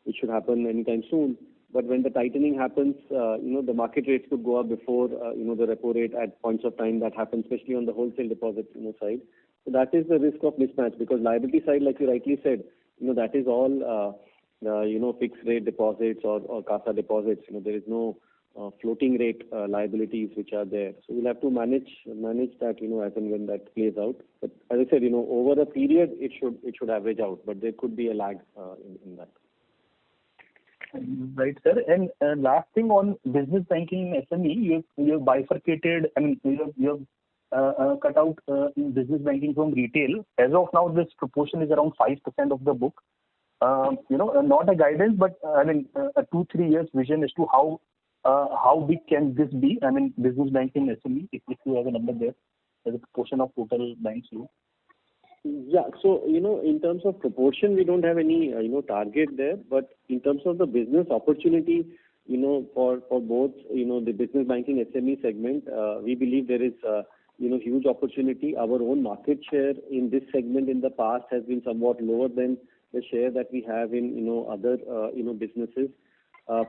which should happen anytime soon. But when the tightening happens, the market rates could go up before the repo rate at points of time. That happens, especially on the wholesale deposit side. So that is the risk of mismatch, because liability side, like you rightly said, that is all fixed rate deposits or CASA deposits. There is no floating rate liabilities which are there. So we'll have to manage that, as and when that plays out. But as I said, over a period it should average out, but there could be a lag in that. Right, sir. And last thing on business banking SME, you have bifurcated. I mean, you have cut out business banking from retail. As of now, this proportion is around 5% of the book. Not a guidance, but a 2-3 years vision as to how big can this be? I mean, business banking SME, if you have a number there as a proportion of total banks loan. Yeah. So, in terms of proportion, we don't have any, target there. But in terms of the business opportunity, for both, the business banking SME segment, we believe there is, huge opportunity. Our own market share in this segment in the past has been somewhat lower than the share that we have in, other, businesses.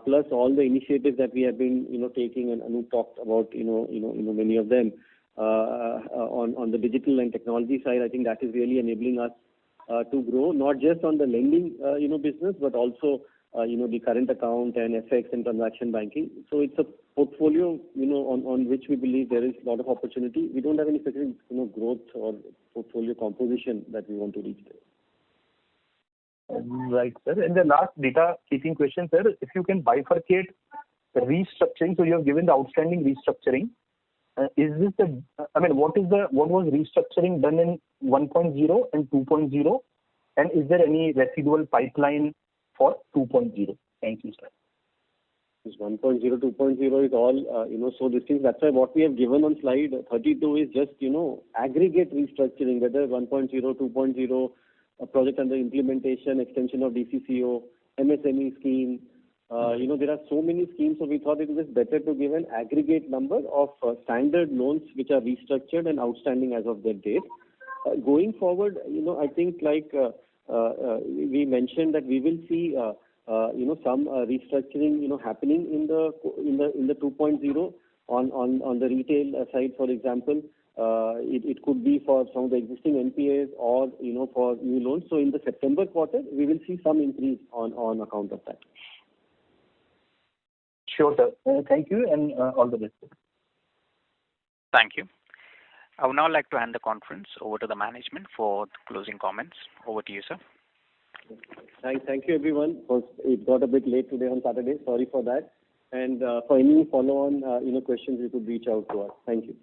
Plus all the initiatives that we have been, taking, and Anup talked about, many of them. On the digital and technology side, I think that is really enabling us to grow, not just on the lending, business, but also, the current account and FX and transaction banking. So it's a portfolio, on which we believe there is a lot of opportunity. We don't have any specific, growth or portfolio composition that we want to reach there. Right, sir. And the last data keeping question, sir, if you can bifurcate the restructuring. So you have given the outstanding restructuring. Is this what was restructuring done in 1.0 and 2.0? And is there any residual pipeline for 2.0? Thank you, sir. This 1.0, 2.0 is all, so this thing, that's why what we have given on slide 32 is just, aggregate restructuring, whether 1.0, 2.0, a project under implementation, extension of DCCO, MSME scheme. There are so many schemes, so we thought it was better to give an aggregate number of standard loans which are restructured and outstanding as of that date. Going forward, I think we mentioned that we will see, some restructuring, happening in the 2.0 on the retail side, for example. It could be for some of the existing NPAs or, for new loans. So in the September quarter, we will see some increase on account of that. Sure, sir. Thank you, and all the best. Thank you. I would now like to hand the conference over to the management for the closing comments. Over to you, sir. Thank you, everyone. It got a bit late today on Saturday. Sorry for that. And for any follow-on, questions, you could reach out to us. Thank you.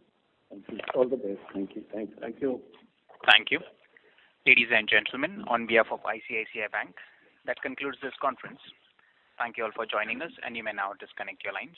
All the best. Thank you. Thank you. Thank you. Ladies and gentlemen, on behalf of ICICI Bank, that concludes this conference. Thank you all for joining us, and you may now disconnect your lines.